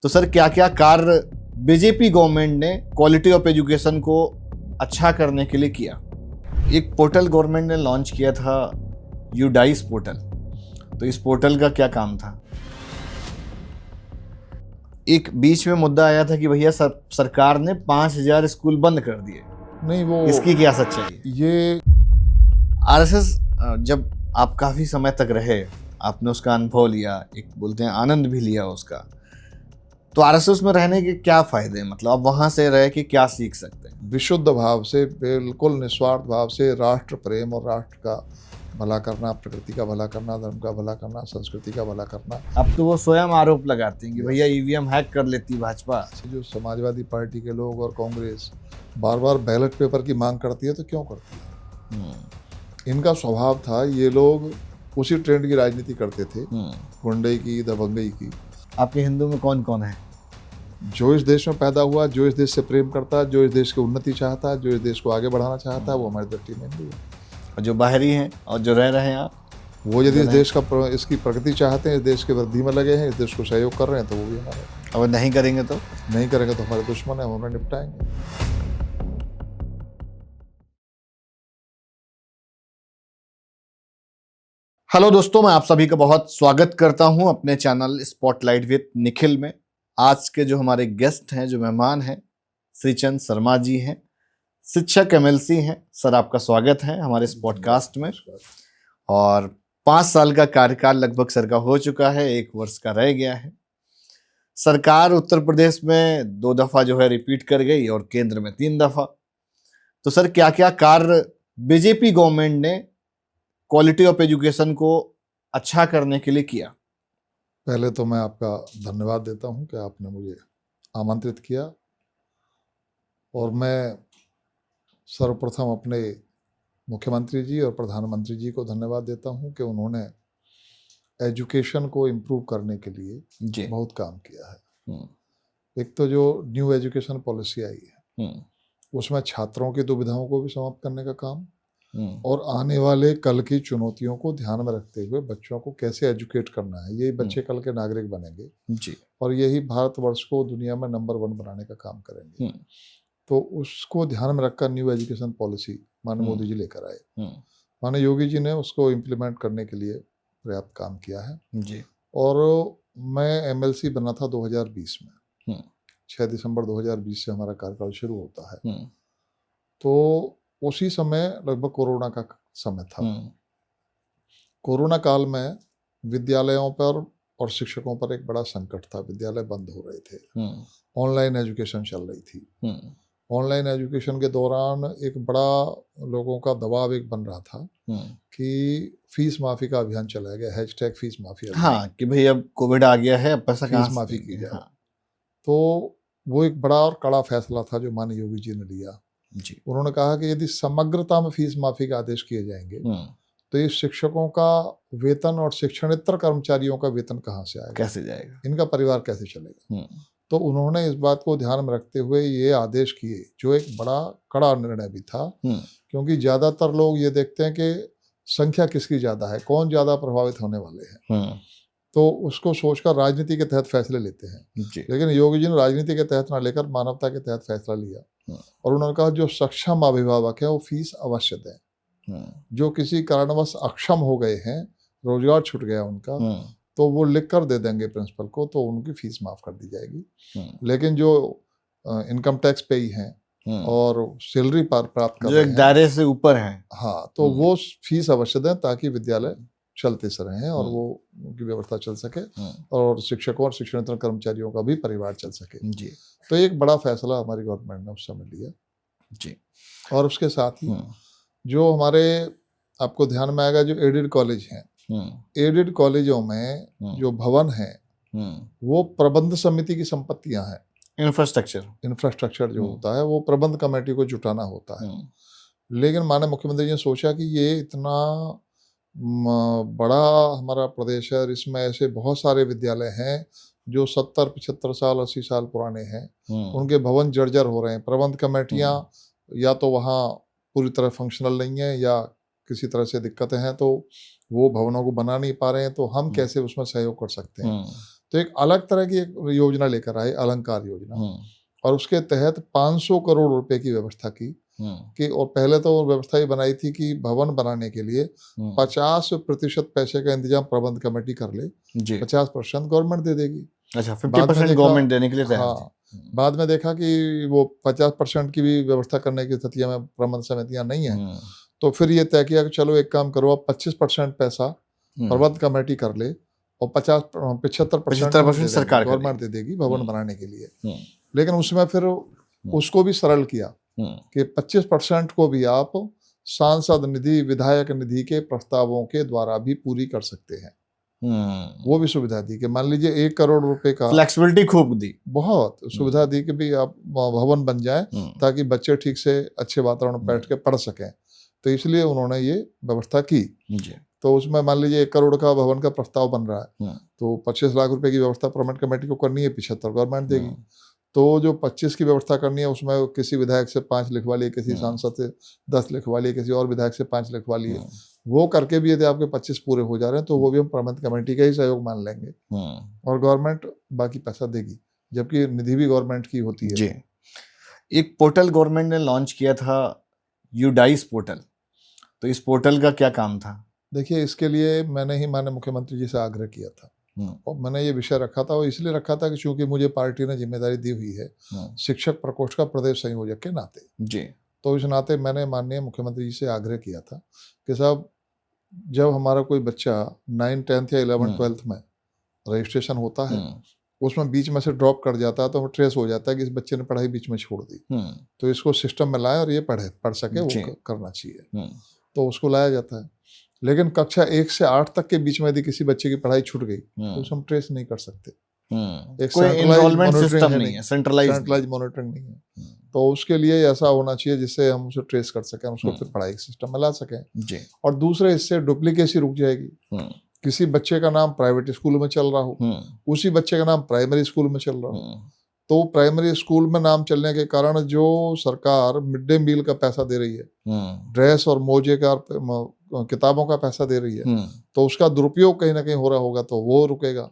तो सर क्या क्या कार्य बीजेपी गवर्नमेंट ने क्वालिटी ऑफ एजुकेशन को अच्छा करने के लिए किया। एक पोर्टल गवर्नमेंट ने लॉन्च किया था, यूडाइस पोर्टल। तो इस पोर्टल का क्या काम था? एक बीच में मुद्दा आया था कि भैया सरकार ने 5,000 स्कूल बंद कर दिए। नहीं, वो इसकी क्या सच्चाई है? ये आरएसएस जब आप काफी समय तक रहे, आपने उसका अनुभव लिया, एक बोलते हैं आनंद भी लिया उसका, तो आरएसएस में रहने के क्या फायदे हैं? मतलब आप वहां से रह के क्या सीख सकते हैं? विशुद्ध भाव से, बिल्कुल निस्वार्थ भाव से राष्ट्र प्रेम और राष्ट्र का भला करना, प्रकृति का भला करना, धर्म का भला करना, संस्कृति का भला करना। अब तो वो स्वयं आरोप लगाते हैं कि भैया ईवीएम हैक कर लेती भाजपा। जो समाजवादी पार्टी के लोग और कांग्रेस बार बार बैलेट पेपर की मांग करती है, तो क्यों करती है? इनका स्वभाव था, ये लोग उसी ट्रेंड की राजनीति करते थे, गुंडई की, दबंगई की। आपके हिंदू में कौन कौन है? जो इस देश में पैदा हुआ, जो इस देश से प्रेम करता है, जो इस देश की उन्नति चाहता है, जो इस देश को आगे बढ़ाना चाहता है, वो हमारी दृष्टि में हिंदू है। और जो बाहरी हैं और जो रह रहे हैं आप, वो यदि इस देश का इसकी प्रगति चाहते हैं, इस देश की वृद्धि में लगे हैं, इस देश को सहयोग कर रहे हैं, तो वो भी हमारे। अगर नहीं करेंगे तो नहीं करेंगे तो हमारे दुश्मन है, हम उन्हें निपटाएंगे। हेलो दोस्तों, मैं आप सभी का बहुत स्वागत करता हूं अपने चैनल स्पॉटलाइट विद निखिल में। आज के जो हमारे गेस्ट हैं, जो मेहमान हैं, श्रीचंद शर्मा जी हैं, शिक्षक एमएलसी हैं। सर, आपका स्वागत है हमारे इस पॉडकास्ट में। और 5 साल का कार्यकाल लगभग सर का हो चुका है, 1 वर्ष का रह गया है। सरकार उत्तर प्रदेश में 2 दफा जो है रिपीट कर गई और केंद्र में 3 दफा। तो सर क्या क्या कार्य बीजेपी गवर्नमेंट ने क्वालिटी ऑफ एजुकेशन को अच्छा करने के लिए किया? पहले तो मैं आपका धन्यवाद देता हूं कि आपने मुझे आमंत्रित किया, और मैं सर्वप्रथम अपने मुख्यमंत्री जी और प्रधानमंत्री जी को धन्यवाद देता हूं कि उन्होंने एजुकेशन को इम्प्रूव करने के लिए बहुत काम किया है। एक तो जो न्यू एजुकेशन पॉलिसी आई है, उसमें छात्रों की दुविधाओं को भी समाप्त करने का काम, और आने वाले कल की चुनौतियों को ध्यान में रखते हुए बच्चों को कैसे एजुकेट करना है। यही बच्चे कल के नागरिक बनेंगे जी, और यही भारतवर्ष को दुनिया में नंबर 1 बनाने का काम करेंगे। तो उसको ध्यान में रखकर न्यू एजुकेशन पॉलिसी माननीय मोदी जी लेकर आए। माननीय योगी जी ने उसको इम्प्लीमेंट करने के लिए पर्याप्त काम किया है जी। और मैं एमएलसी बना था 2020 में। 6 दिसंबर 2020 से हमारा कार्यकाल शुरू होता है। तो उसी समय लगभग कोरोना का समय था। कोरोना काल में विद्यालयों पर और शिक्षकों पर एक बड़ा संकट था। विद्यालय बंद हो रहे थे, ऑनलाइन एजुकेशन चल रही थी। ऑनलाइन एजुकेशन के दौरान एक बड़ा लोगों का दबाव एक बन रहा था कि फीस माफी का अभियान चलाया गया, हैशटैग फीस माफी। हाँ, कि भाई अब कोविड आ गया है, अब पैसा कहाँ फीस से माफी देंगे? की जाए। हाँ। तो वो एक बड़ा और कड़ा फैसला था जो माननीय योगी जी ने लिया। जी। उन्होंने कहा कि यदि समग्रता में फीस माफी का आदेश किए जाएंगे तो ये शिक्षकों का वेतन और शिक्षणेतर कर्मचारियों का वेतन कहाँ से आएगा, कैसे जाएगा, इनका परिवार कैसे चलेगा। तो उन्होंने इस बात को ध्यान में रखते हुए ये आदेश किए, जो एक बड़ा कड़ा निर्णय भी था, क्योंकि ज्यादातर लोग ये देखते हैं कि संख्या किसकी ज्यादा है, कौन ज्यादा प्रभावित होने वाले हैं, तो उसको सोचकर राजनीति के तहत फैसले लेते हैं। लेकिन योगी जी ने राजनीति के तहत ना लेकर मानवता के तहत फैसला लिया और उन्होंने कहा जो सक्षम अभिभावक है वो फीस अवश्य दें। जो किसी कारणवश अक्षम हो गए हैं, रोजगार छूट गया उनका, तो वो लिख कर दे देंगे प्रिंसिपल को, तो उनकी फीस माफ कर दी जाएगी। लेकिन जो इनकम टैक्स पेई हैं और सैलरी प्राप्त कर जो एक दायरे से ऊपर हैं, हाँ, तो वो फीस अवश्य दें ताकि विद्यालय चलते से रहें और वो उनकी व्यवस्था चल सके और शिक्षकों और शिक्षणेतर कर्मचारियों का भी परिवार चल सके। जी। तो एक बड़ा फैसला हमारी गवर्नमेंट ने उस समय लिया जी। और उसके साथ ही जो हमारे, आपको ध्यान में आएगा, जो एडेड कॉलेज हैं, एडेड कॉलेजों में जो भवन है वो प्रबंध समिति की संपत्तियां हैं। इंफ्रास्ट्रक्चर जो होता है वो प्रबंध कमेटी को जुटाना होता है। लेकिन माननीय मुख्यमंत्री जी ने सोचा कि ये इतना बड़ा हमारा प्रदेश है और इसमें ऐसे बहुत सारे विद्यालय हैं जो 70, 75 साल, 80 साल पुराने हैं, उनके भवन जर्जर हो रहे हैं। प्रबंध कमेटियां या तो वहाँ पूरी तरह फंक्शनल नहीं है या किसी तरह से दिक्कतें हैं, तो वो भवनों को बना नहीं पा रहे हैं, तो हम कैसे उसमें सहयोग कर सकते हैं। तो एक अलग तरह की एक योजना लेकर आए, अलंकार योजना, और उसके तहत 500 करोड़ रुपए की व्यवस्था की कि, और पहले तो व्यवस्था ये बनाई थी कि भवन बनाने के लिए 50% पैसे का इंतजाम प्रबंध कमेटी कर ले, 50% गवर्नमेंट दे देगी। अच्छा, 50% गवर्नमेंट देने के लिए तैयार हाँ, बाद में देखा कि वो 50% की भी व्यवस्था करने की स्थितियां में प्रबंध समितियां नहीं है, तो फिर ये तय किया कि चलो एक काम करो, आप 25% पैसा प्रबंध कमेटी कर ले और 75% सरकार गवर्नमेंट दे देगी भवन बनाने के लिए। लेकिन उसमें फिर उसको भी सरल किया कि 25% को भी आप सांसद निधि, विधायक निधि के प्रस्तावों के द्वारा भी पूरी कर सकते हैं। वो भी सुविधा दी कि मान लीजिए 1 करोड़ रुपए का, फ्लेक्सिबिलिटी खूब दी, बहुत सुविधा दी कि भी आप भवन बन जाए ताकि बच्चे ठीक से अच्छे वातावरण में बैठ के पढ़ सकें। तो इसलिए उन्होंने ये व्यवस्था की। तो उसमें मान लीजिए 1 करोड़ का भवन का प्रस्ताव बन रहा है, तो 25 लाख रुपए की व्यवस्था प्रबंध कमेटी को करनी है, 75 गवर्नमेंट देगी। तो जो 25 की व्यवस्था करनी है उसमें किसी विधायक से 5 लिखवा लिए, किसी सांसद से 10 लिखवा लिए, किसी और विधायक से 5 लिखवा लिए। वो करके भी यदि आपके 25 पूरे हो जा रहे हैं तो वो भी हम प्रबंध कमेटी का ही सहयोग मान लेंगे और गवर्नमेंट बाकी पैसा देगी, जबकि निधि भी गवर्नमेंट की होती है। जी। एक पोर्टल गवर्नमेंट ने लॉन्च किया था, यूडाइस पोर्टल, तो इस पोर्टल का क्या काम था? देखिए, इसके लिए मैंने ही माननीय मुख्यमंत्री जी से आग्रह किया था और मैंने ये विषय रखा था, और इसलिए रखा था कि चूंकि मुझे पार्टी ने जिम्मेदारी दी हुई है शिक्षक प्रकोष्ठ का प्रदेश संयोजक के नाते जी, तो इस नाते मैंने माननीय मुख्यमंत्री जी से आग्रह किया था कि साहब, जब हमारा कोई बच्चा 9, 10th या 11th, 12th में रजिस्ट्रेशन होता है, उसमें बीच में से ड्रॉप कर जाता है, तो ट्रेस हो जाता है कि इस बच्चे ने पढ़ाई बीच में छोड़ दी, तो इसको सिस्टम में लाए और ये पढ़ सके, वो करना चाहिए, तो उसको लाया जाता है। लेकिन कक्षा 1 से 8 तक के बीच में यदि किसी बच्चे की पढ़ाई छूट गई तो उसे हम ट्रेस नहीं कर सकते। एक सेंट्रलाइज मॉनिटरिंग नहीं है, तो उसके लिए ऐसा होना चाहिए जिससे हम उसे ट्रेस कर सकें, उसको फिर पढ़ाई के सिस्टम में ला सकें। और दूसरे, इससे डुप्लीकेसी रुक जाएगी। किसी बच्चे का नाम प्राइवेट स्कूल में चल रहा हो, उसी बच्चे का नाम प्राइमरी स्कूल में चल रहा हो, तो प्राइमरी स्कूल में नाम चलने के कारण जो सरकार मिड डे मील का पैसा दे रही है, ड्रेस और मोजे का, किताबों का पैसा दे रही है, तो उसका दुरुपयोग कहीं ना कहीं हो रहा होगा, तो वो रुकेगा।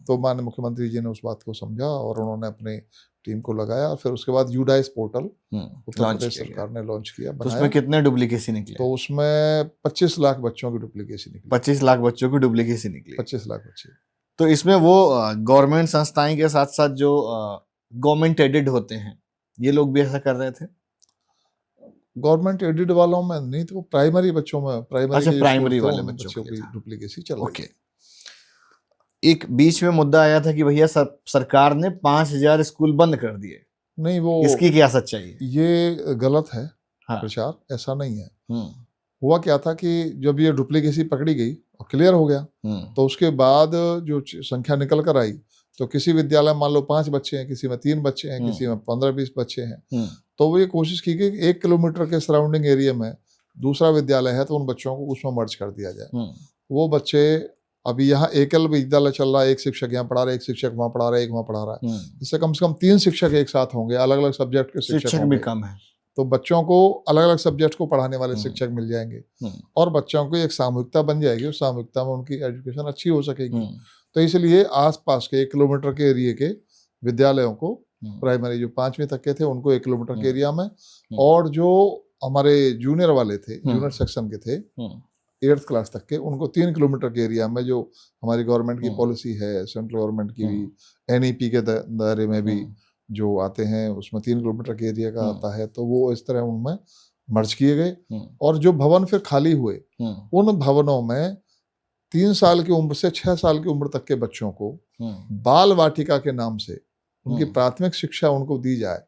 तो माननीय मुख्यमंत्री जी ने उस बात को समझा और उन्होंने अपनी टीम को लगाया, और फिर उसके बाद यूडाइस पोर्टल उत्तर प्रदेश सरकार ने लॉन्च किया। तो उसमें कितने डुप्लीकेसी निकले? तो उसमें 25 लाख बच्चों की डुप्लीकेसी निकली। 25 लाख बच्चों की डुप्लीकेसी निकली। 25 लाख बच्चे। तो इसमें वो गवर्नमेंट संस्थाएं के साथ साथ जो गवर्नमेंट एडेड होते हैं, ये लोग भी ऐसा कर रहे थे? गवर्नमेंट एडेड वालों में नहीं, तो प्राइमरी बच्चों में, प्राइमरी वाले बच्चों की डुप्लीकेसी चल रही है। एक बीच में मुद्दा आया था कि भैया सरकार ने 5000 स्कूल बंद कर दिए। नहीं, वो इसकी क्या सच्चाई है? ये गलत है। प्रचार ऐसा नहीं है। हुआ क्या था कि जब ये डुप्लीकेसी पकड़ी गई और क्लियर हो गया, तो उसके बाद जो संख्या निकल कर आई, तो किसी विद्यालय मान लो 5 बच्चे हैं, किसी में 3 बच्चे हैं, किसी में 15-20 बच्चे हैं, तो वो ये कोशिश की कि 1 किलोमीटर के सराउंडिंग एरिया में दूसरा विद्यालय है तो उन बच्चों को उसमें मर्ज कर दिया जाए। वो बच्चे, अभी यहाँ एकल विद्यालय चल रहा है, एक शिक्षक यहाँ पढ़ा रहा है, एक शिक्षक वहाँ पढ़ा रहा है, एक वहाँ पढ़ा रहा है, इससे कम से कम 3 शिक्षक एक साथ होंगे, अलग अलग सब्जेक्ट के शिक्षक भी कम है, तो बच्चों को अलग अलग सब्जेक्ट को पढ़ाने वाले शिक्षक मिल जाएंगे और बच्चों को एक सामूहिकता बन जाएगी, उस सामूहिकता में उनकी एजुकेशन अच्छी हो सकेगी। तो इसलिए आसपास के 1 किलोमीटर के एरिया के विद्यालयों को, प्राइमरी जो 5वीं तक के थे उनको 1 किलोमीटर के एरिया में, और जो हमारे जूनियर वाले थे, जूनियर सेक्शन के थे 8th क्लास तक के, उनको 3 किलोमीटर के एरिया में, जो हमारी गवर्नमेंट की पॉलिसी है, सेंट्रल गवर्नमेंट की भी NEP के दायरे में भी जो आते हैं, उसमें 3 किलोमीटर के एरिया का आता है, तो वो इस तरह उनमें मर्ज किए गए। और जो भवन फिर खाली हुए, उन भवनों में 3 साल की उम्र से 6 साल की उम्र तक के बच्चों को बाल वाटिका के नाम से उनकी प्राथमिक शिक्षा उनको दी जाए,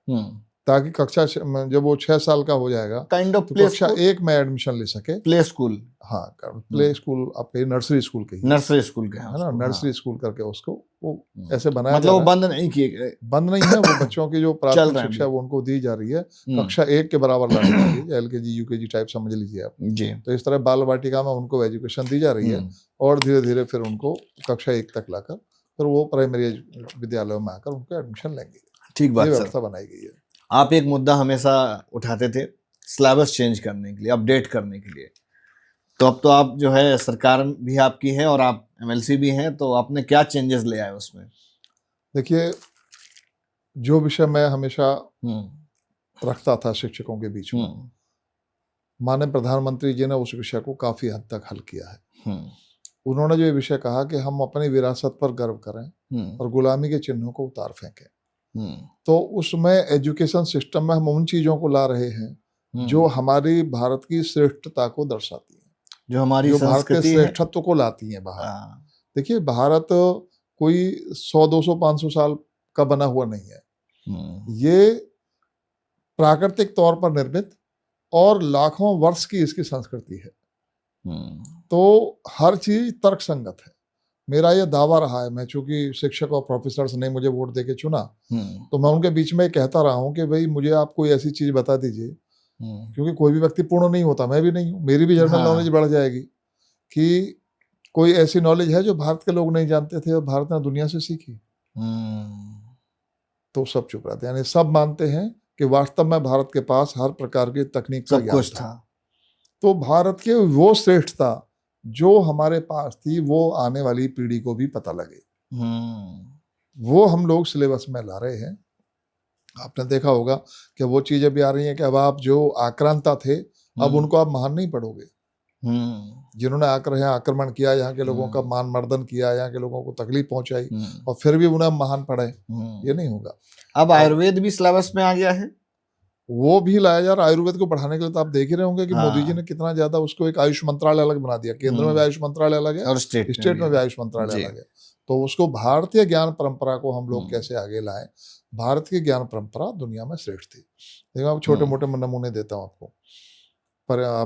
ताकि कक्षा जब वो 6 साल का हो जाएगा, काइंड ऑफ कक्षा 1 में एडमिशन ले सके। प्ले स्कूल, हाँ, प्ले स्कूल आपके नर्सरी स्कूल के, नर्सरी स्कूल के, है ना, नर्सरी स्कूल करके उसको वो ऐसे बनाया, मतलब वो बंद नहीं किए गए, बंद नहीं है, वो बच्चों की जो प्राथमिक शिक्षा वो उनको दी जा रही है, कक्षा 1 के बराबर लानी चाहिए, LKG UKG टाइप समझ लीजिए आप जी। तो इस तरह बाल वाटिका में उनको एजुकेशन दी जा रही है, और धीरे धीरे फिर उनको कक्षा 1 तक लाकर फिर वो प्राइमरी विद्यालयों में आकर उनको एडमिशन लेंगे। ठीक बात, व्यवस्था बनाई गई है। आप एक मुद्दा हमेशा उठाते थे सिलेबस चेंज करने के लिए, अपडेट करने के लिए, तो अब तो आप जो है, सरकार भी आपकी है और आप एमएलसी भी हैं, तो आपने क्या चेंजेस ले आए उसमें? देखिए, जो विषय मैं हमेशा हम्म रखता था शिक्षकों के बीच में, हम्म माननीय प्रधानमंत्री जी ने उस विषय को काफी हद तक हल किया है। हम्म उन्होंने जो ये विषय कहा कि हम अपनी विरासत पर गर्व करें हम्म और गुलामी के चिन्हों को उतार फेंकें, हम्म तो उसमें एजुकेशन सिस्टम में हम उन चीजों को ला रहे हैं जो हमारी भारत की श्रेष्ठता को दर्शाती हैं, जो हमारी जो भारत के संस्कृति है। श्रेष्ठत्व को लाती हैं बाहर। हाँ, देखिए, भारत कोई 100, 200, 500 साल का बना हुआ नहीं है। ये प्राकृतिक तौर पर निर्मित और लाखों वर्ष की इसकी संस्कृति है। तो हर चीज तर्क संगत है। मेरा ये दावा रहा है, मैं चूंकि शिक्षक और प्रोफेसर्स ने मुझे वोट देके चुना, तो मैं उनके बीच में कहता रहा हूं कि भाई मुझे आप कोई ऐसी चीज बता दीजिए, क्योंकि कोई भी व्यक्ति पूर्ण नहीं होता, मैं भी नहीं हूं, मेरी भी जनरल नॉलेज बढ़ जाएगी, कि कोई ऐसी नॉलेज है जो भारत के लोग नहीं जानते थे और भारत ने दुनिया से सीखी। तो सब चुप रहते, यानी सब मानते हैं कि वास्तव में भारत के पास हर प्रकार की तकनीक का सब ज्ञान कुछ था। था। तो भारत के वो श्रेष्ठता जो हमारे पास थी, वो आने वाली पीढ़ी को भी पता लगे, वो हम लोग सिलेबस में ला रहे हैं। आपने देखा होगा कि वो चीजें भी आ रही हैं कि अब आप जो आक्रांता थे, अब उनको आप महान नहीं पढ़ोगे। जिन्होंने आकर यहाँ आक्रमण किया, यहाँ के लोगों का मान मर्दन किया, यहाँ के लोगों को तकलीफ पहुंचाई, और फिर भी उन्हें महान पढ़े, ये नहीं होगा। अब आयुर्वेद भी सिलेबस में आ गया है, वो भी लाया जा रहा है। आयुर्वेद को बढ़ाने के लिए तो आप देख ही रहे होंगे कि मोदी जी ने कितना ज्यादा उसको एक आयुष मंत्रालय अलग बना दिया। केंद्र में भी आयुष मंत्रालय अलग है और स्टेट में भी आयुष मंत्रालय अलग है। तो उसको भारतीय ज्ञान परंपरा को हम लोग कैसे आगे लाएं। भारत की ज्ञान परंपरा दुनिया में श्रेष्ठ थी। देखो, आप छोटे मोटे नमूने देता हूँ आपको।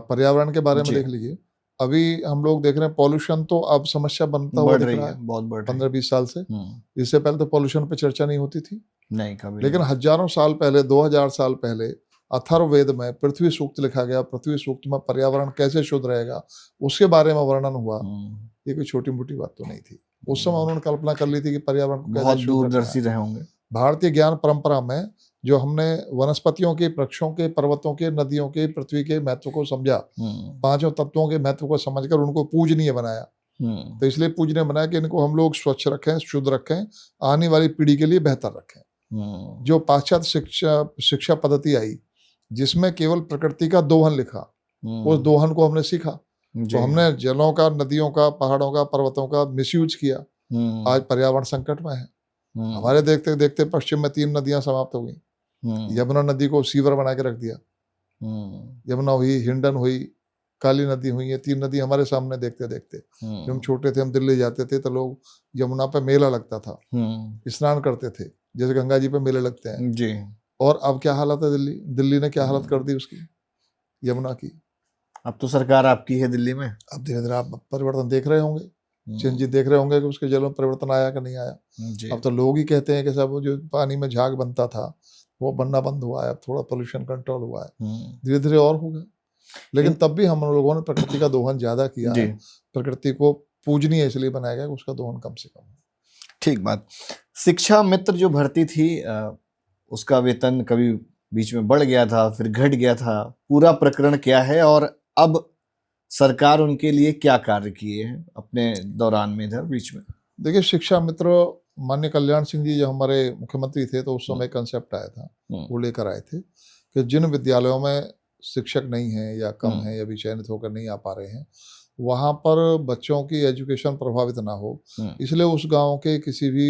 पर्यावरण के बारे में देख लीजिए। अभी हम लोग देख रहे हैं पॉल्यूशन तो अब समस्या बनता हुआ दिख रहा है, बहुत बढ़ रही है 15-20 साल से। इससे पहले तो पॉल्यूशन पे चर्चा नहीं होती थी, नहीं कभी। लेकिन हजारों साल पहले, 2000 साल पहले अथर्ववेद में पृथ्वी सूक्त लिखा गया। पृथ्वी सूक्त में पर्यावरण कैसे शुद्ध रहेगा उसके बारे में वर्णन हुआ। ये कोई छोटी मोटी बात तो नहीं थी। उस समय उन्होंने कल्पना कर ली थी कि पर्यावरण को बहुत दूरदर्शी रहे होंगे। भारतीय ज्ञान परंपरा में जो हमने वनस्पतियों के, वृक्षों के, पर्वतों के, नदियों के, पृथ्वी के महत्व को समझा, पांचों तत्वों के महत्व को समझकर उनको पूजनीय बनाया। तो इसलिए पूजनीय बनाया कि इनको हम लोग स्वच्छ रखें, शुद्ध रखें, आने वाली पीढ़ी के लिए बेहतर रखें। जो पाश्चात्य शिक्षा पद्धति आई, जिसमें केवल प्रकृति का दोहन लिखा, उस दोहन को हमने सीखा। तो हमने जलों का, नदियों का, पहाड़ों का, पर्वतों का मिसयूज किया। आज पर्यावरण संकट में है। हमारे देखते देखते पश्चिम में 3 नदियां समाप्त हो गई। यमुना नदी को सीवर बना के रख दिया। यमुना हुई, हिंडन हुई, काली नदी हुई। ये 3 नदी हमारे सामने देखते देखते। जब हम छोटे थे, हम दिल्ली जाते थे तो लोग, यमुना पे मेला लगता था, स्नान करते थे जैसे गंगा जी पे मेले लगते हैं जी। और अब क्या हालत है दिल्ली ने क्या हालत कर दी उसकी, यमुना की। अब तो सरकार आपकी है दिल्ली में। अब धीरे धीरे आप परिवर्तन देख रहे होंगे, चेंज देख रहे होंगे कि उसके जल में परिवर्तन आया कि नहीं आया। अब तो लोग ही कहते हैं कि सब जो पानी में झाग बनता था वो बनना बंद हुआ है, अब थोड़ा पोल्यूशन कंट्रोल हुआ है, धीरे धीरे और होगा। लेकिन तब भी हम लोगों ने प्रकृति का दोहन ज्यादा किया है। प्रकृति को पूजनीय इसलिए बनाया गया, उसका दोहन कम से कम। ठीक बात। शिक्षा मित्र जो भर्ती थी, उसका वेतन कभी बीच में बढ़ गया था, फिर घट गया था, पूरा प्रकरण क्या है और अब सरकार उनके लिए क्या कार्य किए हैं अपने दौरान में इधर बीच में? देखिए, शिक्षा मित्र माननीय कल्याण सिंह जी जो हमारे मुख्यमंत्री थे, तो उस समय कंसेप्ट आया था, वो लेकर आए थे कि जिन विद्यालयों में शिक्षक नहीं है या कम है या भी चयनित होकर नहीं आ पा रहे हैं, वहाँ पर बच्चों की एजुकेशन प्रभावित ना हो, इसलिए उस गांव के किसी भी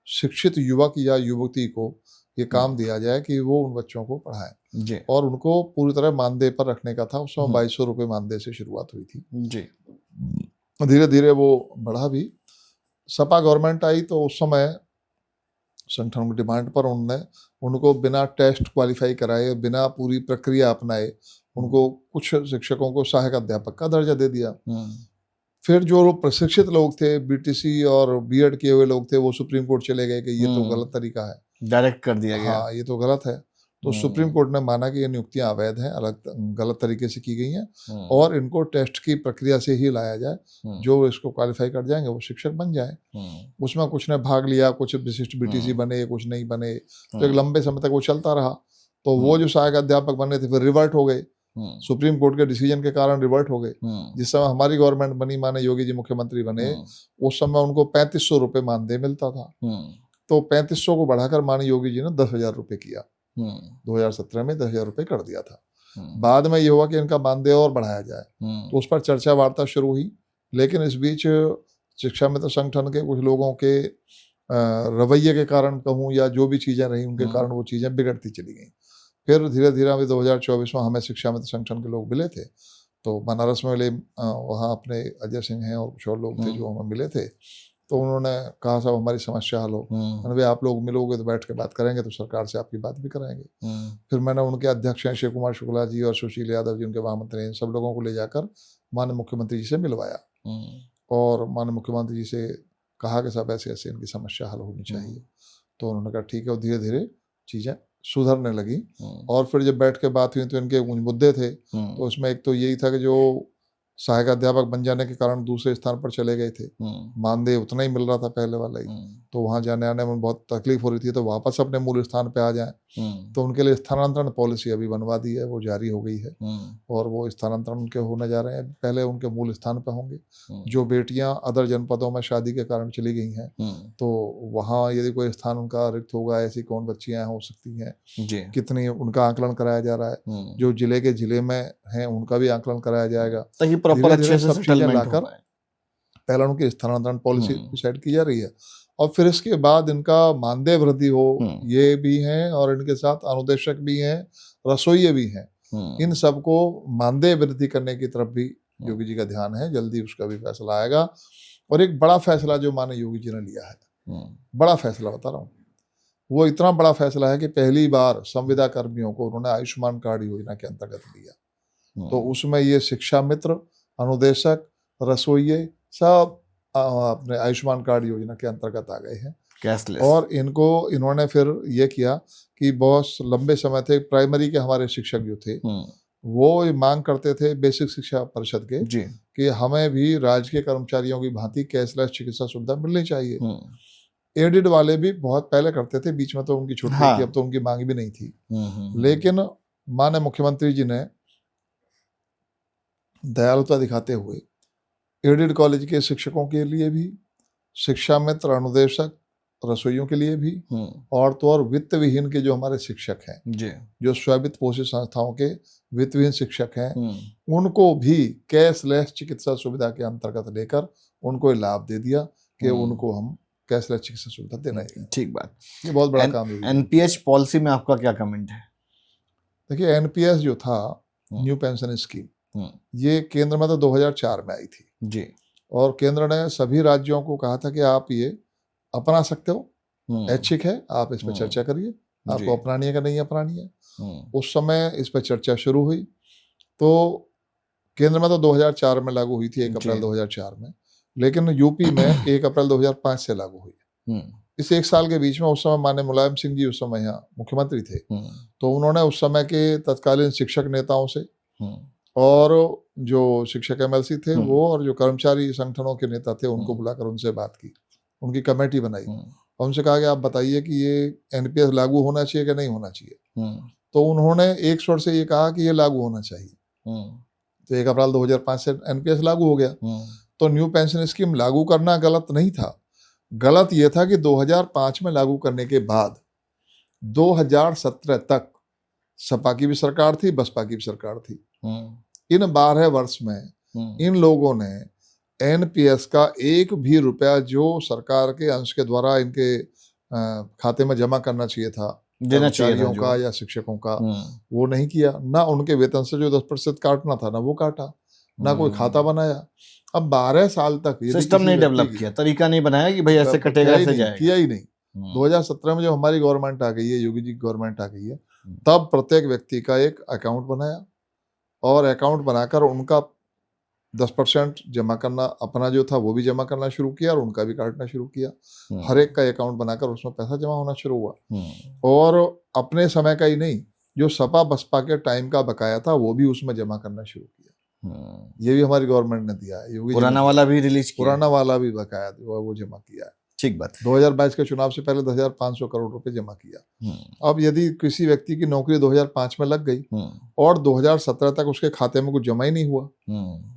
शिक्षित युवक या युवती को ये काम दिया जाए कि वो उन बच्चों को पढ़ाएं और उनको पूरी तरह मानदेय पर रखने का था। उस समय 2200 रुपये मानदेय से शुरुआत हुई थी जी। धीरे धीरे वो बढ़ा भी। सपा गवर्नमेंट आई तो उस समय संगठन की डिमांड पर उनको बिना टेस्ट क्वालिफाई कराए, बिना पूरी प्रक्रिया अपनाए, उनको कुछ शिक्षकों को सहायक अध्यापक का दर्जा दे दिया। फिर जो प्रशिक्षित लोग थे, बीटीसी और बीएड किए हुए लोग थे, वो सुप्रीम कोर्ट चले गए कि ये तो गलत तरीका है, डायरेक्ट कर दिया गया। हाँ, ये तो गलत है। तो सुप्रीम कोर्ट ने माना कि ये नियुक्तियां अवैध हैं, गलत तरीके से की गई हैं और इनको टेस्ट की प्रक्रिया से ही लाया जाए। जो इसको क्वालिफाई कर जाएंगे वो शिक्षक बन जाए। उसमें कुछ ने भाग लिया, कुछ विशिष्ट बीटीसी बने, कुछ नहीं बने, तो एक लंबे समय तक वो चलता रहा। तो वो जो सहायक अध्यापक बने थे फिर रिवर्ट हो गए सुप्रीम कोर्ट के डिसीजन के कारण रिवर्ट हो गए। जिस समय हमारी गवर्नमेंट बनी, माने योगी जी मुख्यमंत्री बने, उस समय उनको 3500 रुपये मानदेय मिलता था। तो 3500 को बढ़ाकर माने योगी जी ने 10,000 रुपये किया। 2017 में 10,000 रुपये कर दिया था। बाद में ये हुआ कि इनका मानदेय और बढ़ाया जाए, तो उस पर चर्चा वार्ता शुरू हुई। लेकिन इस बीच शिक्षा मित्र संगठन के कुछ लोगों के रवैये के कारण कहूँ, या जो भी चीज़ें रही उनके कारण वो चीज़ें बिगड़ती चली गई। फिर धीरे धीरे अभी 2024 में हमें शिक्षा मित्र संगठन के लोग मिले थे, तो बनारस में मिले, वहाँ अपने अजय सिंह हैं और कुछ और लोग थे जो हमें मिले थे। तो उन्होंने कहा साहब हमारी समस्या हल हो, मैंने भाई आप लोग मिलोगे तो बैठ के बात करेंगे, तो सरकार से आपकी बात भी कराएंगे। फिर मैंने उनके अध्यक्ष हैं शिव कुमार शुक्ला जी और सुशील यादव जी, उनके महामंत्री हैं, इन सब लोगों को ले जाकर माननीय मुख्यमंत्री जी से मिलवाया और माननीय मुख्यमंत्री जी से कहा कि साहब ऐसे ऐसे इनकी समस्या हल होनी चाहिए। तो उन्होंने कहा ठीक है, और धीरे धीरे चीज़ें सुधरने लगी। और फिर जब बैठ के बात हुई तो इनके कुछ मुद्दे थे, तो उसमें एक तो यही था कि जो सहायक अध्यापक बन जाने के कारण दूसरे स्थान पर चले गए थे, मानदेय उतना ही मिल रहा था पहले वाला ही, तो वहाँ जाने आने में बहुत तकलीफ हो रही थी, तो वापस अपने मूल स्थान पे आ जाएं। तो उनके लिए स्थानांतरण पॉलिसी अभी बनवा दी है, वो जारी हो गई है और वो स्थानांतरण उनके होने जा रहे हैं। पहले उनके मूल स्थान पे होंगे। जो बेटियां अदर जनपदों में शादी के कारण चली गई हैं, तो वहाँ यदि कोई स्थान उनका रिक्त होगा, ऐसी कौन बच्चियां हो सकती हैं, कितनी, उनका आकलन कराया जा रहा है। जो जिले के जिले में हैं उनका भी आकलन कराया जाएगा, ताकि प्रॉपर अच्छे से सेटलमेंट लाकर पहले उनकी स्थानांतरण पॉलिसी डिसाइड की जा रही है। और फिर इसके बाद इनका मानदेय वृद्धि हो, ये भी हैं, और इनके साथ अनुदेशक भी हैं, रसोइये भी हैं। इन सबको मानदेय वृद्धि करने की तरफ भी योगी जी का ध्यान है। जल्दी उसका भी फैसला आएगा। और एक बड़ा फैसला जो माननीय योगी जी ने लिया है, बड़ा फैसला बता रहा हूँ, वो इतना बड़ा फैसला है कि पहली बार संविदा कर्मियों को उन्होंने आयुष्मान कार्ड योजना के अंतर्गत लिया। तो उसमें ये शिक्षा मित्र, अनुदेशक, रसोइये सब अपने आयुष्मान कार्ड योजना के अंतर्गत आ गए हैं, कैशलेस। और इन्होंने फिर ये किया कि बहुत लंबे समय थे प्राइमरी के हमारे शिक्षक जो थे, वो मांग करते थे बेसिक शिक्षा परिषद के जी, कि हमें भी राजकीय कर्मचारियों की भांति कैशलेस चिकित्सा सुविधा मिलनी चाहिए। एडिड वाले भी बहुत पहले करते थे, बीच में तो उनकी छूट गई थी, अब तो उनकी मांग भी नहीं थी। लेकिन माननीय मुख्यमंत्री जी ने दयालुता दिखाते हुए एडिड कॉलेज के शिक्षकों के लिए भी, शिक्षा मित्र, अनुदेशक, रसोइयों के लिए भी, और तो और वित्त विहीन के जो हमारे शिक्षक हैं, जो स्ववित्त पोषित संस्थाओं के वित्त विहीन शिक्षक हैं, उनको भी कैशलेस चिकित्सा सुविधा के अंतर्गत लेकर उनको लाभ दे दिया कि उनको हम कैशलेस चिकित्सा सुविधा देना है। ठीक बात, ये बहुत बड़ा काम है। एनपीएस पॉलिसी में आपका क्या कमेंट है? देखिए, एनपीएस जो था, न्यू पेंशन स्कीम, ये केंद्र में तो 2004 में आई थी जी, और केंद्र ने सभी राज्यों को कहा था कि आप ये अपना सकते हो, ऐच्छिक है, आप इस पर चर्चा करिए, आपको अपनानी है कि नहीं अपनानी है। उस समय इस पर चर्चा शुरू हुई, तो केंद्र में तो 2004 में लागू हुई थी, 1 अप्रैल 2004 में, लेकिन यूपी में 1 अप्रैल 2005 से लागू हुई। इस 1 साल के बीच में उस समय माननीय मुलायम सिंह जी उस समय यहाँ मुख्यमंत्री थे, तो उन्होंने उस समय के तत्कालीन शिक्षक नेताओं से और जो शिक्षक एमएलसी थे वो, और जो कर्मचारी संगठनों के नेता थे, उनको बुलाकर उनसे बात की, उनकी कमेटी बनाई और उनसे कहा कि आप बताइए कि ये एनपीएस लागू होना चाहिए कि नहीं होना चाहिए। तो उन्होंने एक स्वर से ये कहा कि ये लागू होना चाहिए। तो 1 अप्रैल 2005 से एनपीएस लागू हो गया। तो न्यू पेंशन स्कीम लागू करना गलत नहीं था, गलत ये था कि 2005 में लागू करने के बाद 2017 तक सपा की भी सरकार थी, बसपा की भी सरकार थी। इन 12 वर्ष में इन लोगों ने एनपीएस का 1 भी रुपया जो सरकार के अंश के द्वारा इनके खाते में जमा करना चाहिए था, कर्मचारियों का या शिक्षकों का, वो नहीं किया। ना उनके वेतन से जो 10% काटना था, ना वो काटा, ना कोई खाता बनाया। अब 12 साल तक सिस्टम नहीं डेवलप किया, तरीका नहीं बनाया कि भाई ऐसे कटेगा, ऐसे जाएगा, किया ही नहीं। 2017 में जब हमारी गवर्नमेंट आ गई है, योगी जी की गवर्नमेंट आ गई है, तब प्रत्येक व्यक्ति का एक अकाउंट बनाया और अकाउंट बनाकर उनका 10% जमा करना, अपना जो था वो भी जमा करना शुरू किया और उनका भी काटना शुरू किया। हर एक का अकाउंट बनाकर उसमें पैसा जमा होना शुरू हुआ। और अपने समय का ही नहीं, जो सपा बसपा के टाइम का बकाया था वो भी उसमें जमा करना शुरू किया। ये भी हमारी गवर्नमेंट ने दिया है। योगी पुराना वाला भी रिलीज किया, पुराना वाला भी बकाया वो जमा किया है। ठीक बात। 2022 के चुनाव से पहले 10,500 करोड़ रुपए जमा किया। अब यदि किसी व्यक्ति की नौकरी 2005 में लग गई और 2017 तक उसके खाते में कुछ जमा ही नहीं हुआ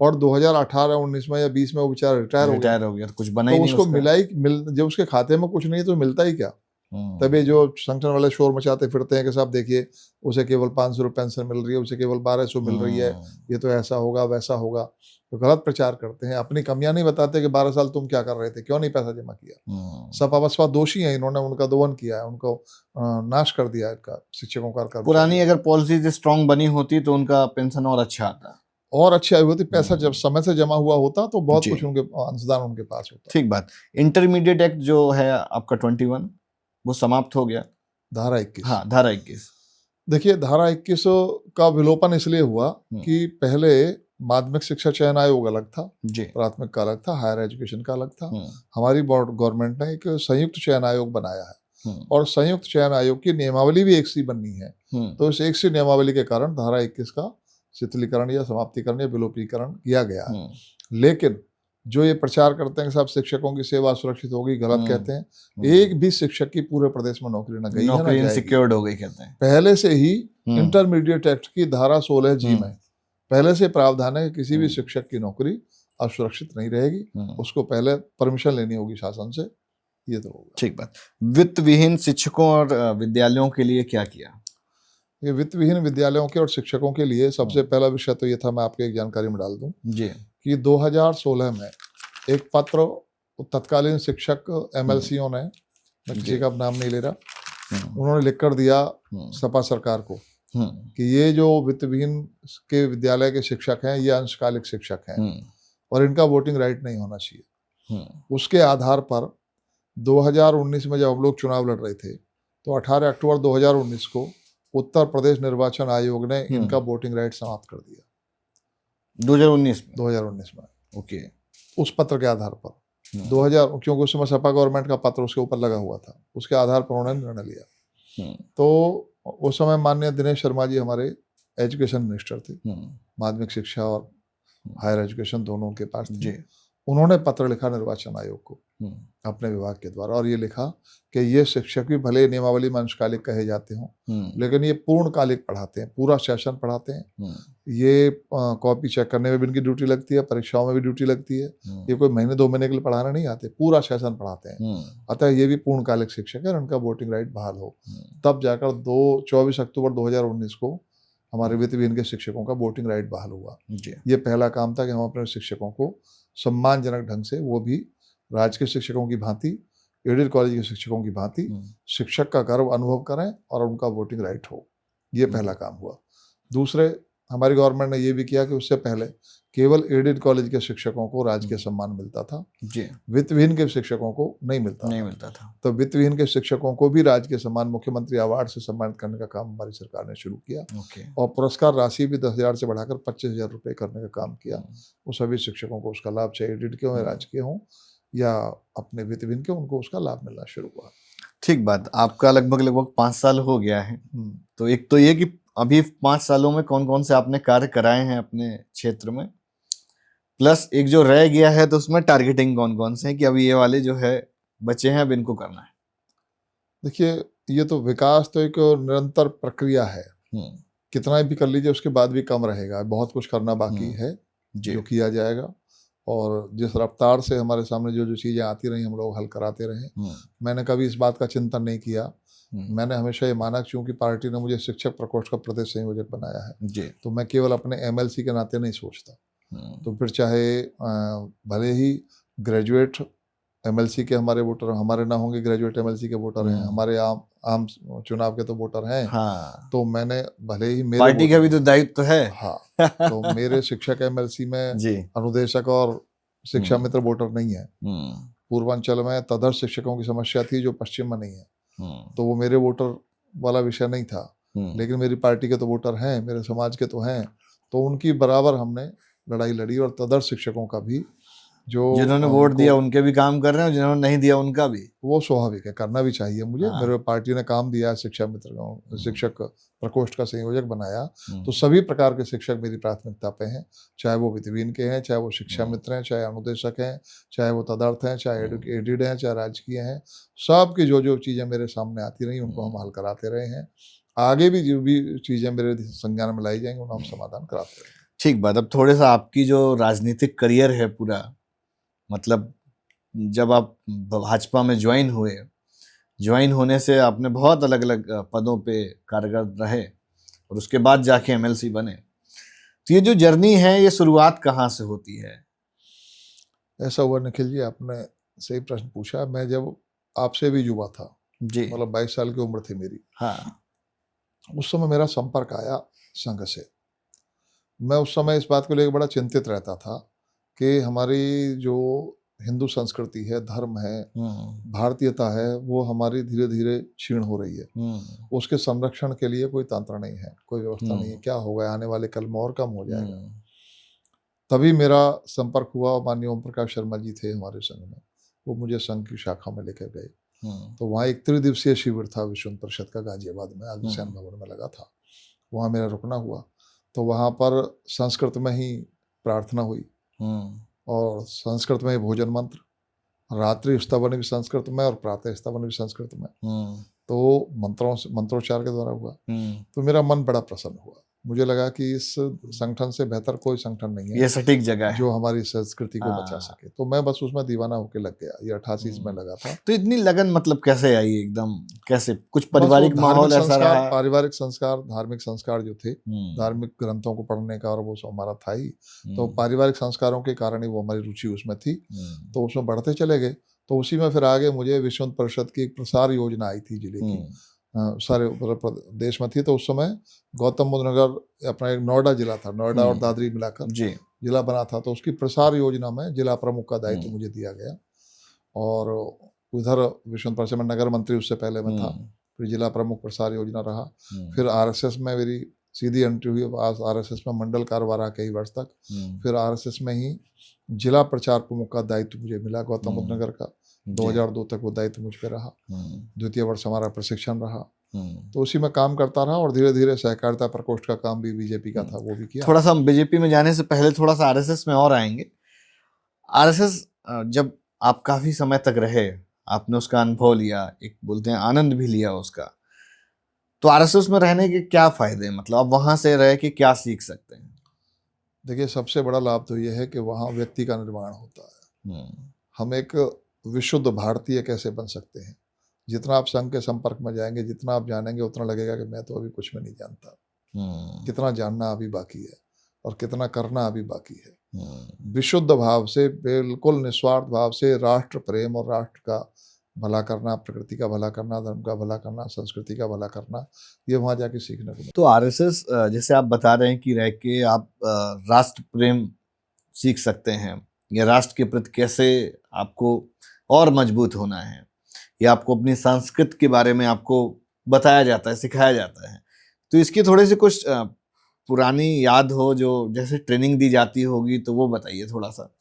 और 2018, 19 में या 20 में वो बेचारा रिटायर हो गया, तो कुछ बना ही नहीं उसको जब उसके खाते में कुछ नहीं तो मिलता ही क्या। तभी जो संगठन वाले शोर मचाते फिरते हैं कि साहब देखिए उसे केवल 500 रुपये पेंशन मिल रही है, उसे केवल 1200 मिल रही है, ये तो ऐसा होगा वैसा होगा, तो गलत प्रचार करते हैं। अपनी कमियां नहीं बताते कि 12 साल तुम क्या कर रहे थे, क्यों नहीं पैसा जमा किया। सपा बसपा दोषी हैं, इन्होंने उनका दोहन किया है, उनको नाश कर दिया इनका शिक्षकों का। पुरानी अगर पॉलिसीज स्ट्रांग बनी होती तो उनका पेंशन और अच्छा आता, और अच्छी आई होती, पैसा जब समय से जमा हुआ होता तो बहुत कुछ उनके अंशदान उनके पास होता। ठीक बात। इंटरमीडिएट एक्ट जो है आपका 21 वो समाप्त हो गया। धारा 21, हाँ धारा 21, देखिए धारा 21 का विलोपन इसलिए हुआ कि पहले माध्यमिक शिक्षा चयन आयोग अलग था, प्राथमिक का अलग था, हायर एजुकेशन का अलग था। हमारी गवर्नमेंट ने एक संयुक्त चयन आयोग बनाया है और संयुक्त चयन आयोग की नियमावली भी एक सी बननी है। तो इस एक सी नियमावली के कारण धारा 21 का शिथिलीकरण या समाप्तिकरण या विलोपीकरण किया गया है। लेकिन जो ये प्रचार करते हैं कि साहब शिक्षकों की सेवा सुरक्षित होगी, गलत कहते हैं। एक भी शिक्षक की पूरे प्रदेश में नौकरी न गई, नौकरी इनसिक्योर्ड हो गई कहते हैं। पहले से ही इंटरमीडिएट एक्ट की धारा 16G में पहले से प्रावधान है कि किसी भी शिक्षक की नौकरी असुरक्षित नहीं रहेगी, उसको पहले परमिशन लेनी होगी शासन से, ये तो होगा। ठीक बात। वित्त विहीन शिक्षकों और विद्यालयों के लिए क्या किया? ये वित्त विहीन विद्यालयों के और शिक्षकों के लिए सबसे पहला विषय तो ये था, मैं आपको एक जानकारी में डाल दूं जी, कि 2016 में एक पत्र तत्कालीन शिक्षक MLCओं ने, मैं किसी का नाम नहीं ले रहा, उन्होंने लिख कर दिया सपा सरकार को कि ये जो वित्त विहीन के विद्यालय के शिक्षक हैं ये अंशकालिक शिक्षक हैं और इनका वोटिंग राइट नहीं होना चाहिए। उसके आधार पर 2019 में जब हम लोग चुनाव लड़ रहे थे तो 18 अक्टूबर 2019 को उत्तर प्रदेश निर्वाचन आयोग ने इनका वोटिंग राइट समाप्त कर दिया। 2019 में ओके। उस पत्र के आधार पर 2000, क्योंकि उस समय सपा गवर्नमेंट का पत्र उसके ऊपर लगा हुआ था, उसके आधार पर उन्होंने निर्णय लिया। तो उस समय माननीय दिनेश शर्मा जी हमारे एजुकेशन मिनिस्टर थे, माध्यमिक शिक्षा और हायर एजुकेशन दोनों उनके पास थे। उन्होंने पत्र लिखा निर्वाचन आयोग को अपने विभाग के द्वारा और ये लिखा कि ये शिक्षक भी भले नियमावली में अंशकालिक कहे जाते हों लेकिन ये पूर्णकालिक पढ़ाते हैं, पूरा सेशन पढ़ाते हैं। ये कॉपी चेक करने में भी इनकी ड्यूटी लगती है, परीक्षाओं में भी ड्यूटी लगती है। ये कोई महीने 2 महीने के लिए पढ़ाना नहीं आते, पूरा सेशन पढ़ाते हैं। अतः ये भी पूर्णकालिक शिक्षक है और उनका वोटिंग राइट बहाल हो। तब जाकर 24 अक्टूबर 2019 को हमारे वित्त विहीन के शिक्षकों का वोटिंग राइट बहाल हुआ। ये पहला काम था कि हम अपने शिक्षकों को सम्मानजनक ढंग से, वो भी राजकीय शिक्षकों की भांति, एडेड कॉलेज के शिक्षकों की भांति शिक्षक का गर्व अनुभव करें और उनका वोटिंग राइट हो। ये पहला काम हुआ। दूसरे, हमारी गवर्नमेंट ने ये भी किया कि उससे पहले केवल एडेड कॉलेज के शिक्षकों को राजकीय सम्मान मिलता था, वित्त विहीन के शिक्षकों को नहीं मिलता था। तो वित्त विहीन के शिक्षकों को भी राजकीय सम्मान, मुख्यमंत्री अवार्ड से सम्मानित करने का काम हमारी सरकार ने शुरू किया और पुरस्कार राशि भी 10,000 से बढ़ाकर 25,000 रुपये करने का काम किया। वो सभी शिक्षकों को उसका लाभ, चाहे एडेड के हों, राजकीय हों या अपने वित्त विहीन के, उनको उसका लाभ मिलना शुरू हुआ। ठीक बात। आपका लगभग 5 साल हो गया है, तो एक तो ये कि अभी 5 सालों में कौन कौन से आपने कार्य कराए हैं अपने क्षेत्र में, प्लस एक जो रह गया है तो उसमें टारगेटिंग कौन कौन से हैं कि अभी ये वाले जो है बचे हैं अब इनको करना है? देखिए, ये तो विकास तो एक निरंतर प्रक्रिया है, कितना भी कर लीजिए उसके बाद भी कम रहेगा। बहुत कुछ करना बाकी है जो किया जाएगा और जिस रफ्तार से हमारे सामने जो चीज़ें आती रही हम लोग हल कराते रहे। मैंने कभी इस बात का चिंतन नहीं किया। मैंने हमेशा ये माना क्योंकि पार्टी ने मुझे शिक्षक प्रकोष्ठ का प्रदेश संयोजक बनाया है तो मैं केवल अपने MLC के नाते नहीं सोचता। तो फिर चाहे भले ही ग्रेजुएट MLC के हमारे वोटर हमारे ना होंगे, ग्रेजुएट MLC के वोटर हैं, हमारे आम चुनाव के तो वोटर हैं। तो मैंने भले ही मेरे पार्टी का भी तो दायित्व है। तो मेरे शिक्षक MLC में अनुदेशक और शिक्षा मित्र वोटर नहीं है। पूर्वांचल में तदर्थ शिक्षकों की समस्या थी जो पश्चिम में नहीं है, तो वो मेरे वोटर वाला विषय नहीं था। लेकिन मेरी पार्टी के तो वोटर हैं, मेरे समाज के तो हैं, तो उनकी बराबर हमने लड़ाई लड़ी और तदर्थ शिक्षकों का भी जो जिन्होंने वोट दिया उनके भी काम कर रहे हैं और जिन्होंने नहीं दिया उनका भी। वो स्वाभाविक है, करना भी चाहिए मुझे। हाँ। मेरे पार्टी ने काम दिया, शिक्षा मित्र को शिक्षक प्रकोष्ठ का संयोजक बनाया, तो हम्म, सभी प्रकार के शिक्षक मेरी प्राथमिकता पे हैं, चाहे वो विधिवीन के हैं, चाहे वो शिक्षा हम्म, मित्र हैं, चाहे अनुदेशक हैं, चाहे वो तदर्थ हैं, चाहे हम्म, एडिड हैं, चाहे राजकीय हैं। सबकी जो जो चीज़ें मेरे सामने आती रही उनको हम हल कराते रहे हैं। आगे भी जो भी चीज़ें मेरे संज्ञान में लाई जाएंगी उन्हें हम समाधान कराते रहेंगे। ठीक बात। अब थोड़ा सा आपकी जो राजनीतिक करियर है पूरा, मतलब जब आप भाजपा में ज्वाइन होने से आपने बहुत अलग अलग पदों पे कार्यरत रहे और उसके बाद जाके एमएलसी बने। तो ये जो जर्नी है, ये शुरुआत कहाँ से होती है? ऐसा हुआ निखिल जी, आपने सही प्रश्न पूछा। मैं जब आपसे भी युवा था, जी। मतलब 22 साल की उम्र थी मेरी, हाँ। उस समय मेरा संपर्क आया संघ से। मैं उस समय इस बात को लेकर बड़ा चिंतित रहता था कि हमारी जो हिंदू संस्कृति है, धर्म है, भारतीयता है, वो हमारी धीरे धीरे क्षीण हो रही है। उसके संरक्षण के लिए कोई तंत्र नहीं है, कोई व्यवस्था नहीं है। क्या होगा, आने वाले कल में और कम हो जाएगा। तभी मेरा संपर्क हुआ, माननीय ओम प्रकाश शर्मा जी थे हमारे संघ में, वो मुझे संघ की शाखा में लेकर गए। तो वहाँ एक त्रिदिवसीय शिविर था विश्व हिंदू परिषद का, गाजियाबाद में अग्रसेन भवन में लगा था। वहाँ मेरा रुकना हुआ। तो वहाँ पर संस्कृत में ही प्रार्थना हुई और संस्कृत में ही भोजन मंत्र, रात्रि स्तवन भी संस्कृत में और प्रातः स्तवन भी संस्कृत में। तो मंत्रोच्चार के द्वारा हुआ। तो मेरा मन बड़ा प्रसन्न हुआ। मुझे लगा कि इस संगठन से बेहतर कोई संगठन नहीं है, ये सटीक जगह है जो हमारी संस्कृति को बचा हाँ। सके। तो मैं बस उसमें दीवाना होकर लग गया। ये 88 में लगा था। तो इतनी लगन मतलब कैसे आई एकदम? कैसे? कुछ बस वो पारिवारिक माहौल ऐसा संस्कार, रहा? पारिवारिक संस्कार, धार्मिक संस्कार जो थे, धार्मिक ग्रंथों को पढ़ने का, और वो सब हमारा था ही। तो पारिवारिक संस्कारों के कारण ही वो हमारी रुचि उसमें थी। तो उसमें बढ़ते चले गए। तो उसी में फिर आगे मुझे विश्व हिंदू परिषद की एक प्रसार योजना आई थी जिले की, सारे देश में थी। तो उस समय गौतम बुद्ध नगर अपना एक नोएडा जिला था, नोएडा और दादरी मिलाकर जिला बना था। तो उसकी प्रसार योजना में जिला प्रमुख का दायित्व मुझे दिया गया। और उधर विश्व हिंदू परिषद में नगर मंत्री उससे पहले मैं था, फिर जिला प्रमुख प्रसार योजना रहा। फिर आरएसएस में मेरी सीधी एंट्री हुई। आरएसएस में मंडल कारभार रहा कई वर्ष तक। फिर आरएसएस में ही जिला प्रचार प्रमुख का दायित्व मुझे मिला गौतम बुद्ध नगर का। 2002 तक वो दायित्व मुझ पे रहा। द्वितीय वर्ष हमारा प्रशिक्षण रहा। तो उसी में काम करता रहा और धीरे धीरे सहकारिता प्रकोष्ठ का काम भी बीजेपी का था, वो भी किया। थोड़ा सा हम बीजेपी में जाने से पहले थोड़ा सा आरएसएस में और आएंगे। आरएसएस जब आप काफी समय तक रहे, आपने उसका अनुभव लिया, एक बोलते हैं आनंद भी लिया उसका, तो आरएसएस में रहने के क्या फायदे? मतलब आप वहां से रह के क्या सीख सकते हैं? देखिए, सबसे बड़ा लाभ तो ये है कि वहाँ व्यक्ति का निर्माण होता है। हम एक विशुद्ध भारतीय कैसे बन सकते हैं। जितना आप संघ के संपर्क में जाएंगे, जितना आप जानेंगे, उतना लगेगा कि मैं तो अभी कुछ भी नहीं जानता। कितना जानना अभी बाकी है और कितना करना अभी बाकी है। विशुद्ध भाव से, बिल्कुल निस्वार्थ भाव से राष्ट्र प्रेम और राष्ट्र का भला करना, प्रकृति का भला करना, धर्म का भला करना, संस्कृति का भला करना, ये वहाँ जाके सीखने को मिला। तो आरएसएस जैसे आप बता रहे हैं कि रह के आप राष्ट्र प्रेम सीख सकते हैं, या राष्ट्र के प्रति कैसे आपको और मजबूत होना है, या आपको अपनी संस्कृति के बारे में आपको बताया जाता है, सिखाया जाता है। तो इसकी थोड़ी सी कुछ पुरानी याद हो जो जैसे ट्रेनिंग दी जाती होगी, तो वो बताइए थोड़ा सा।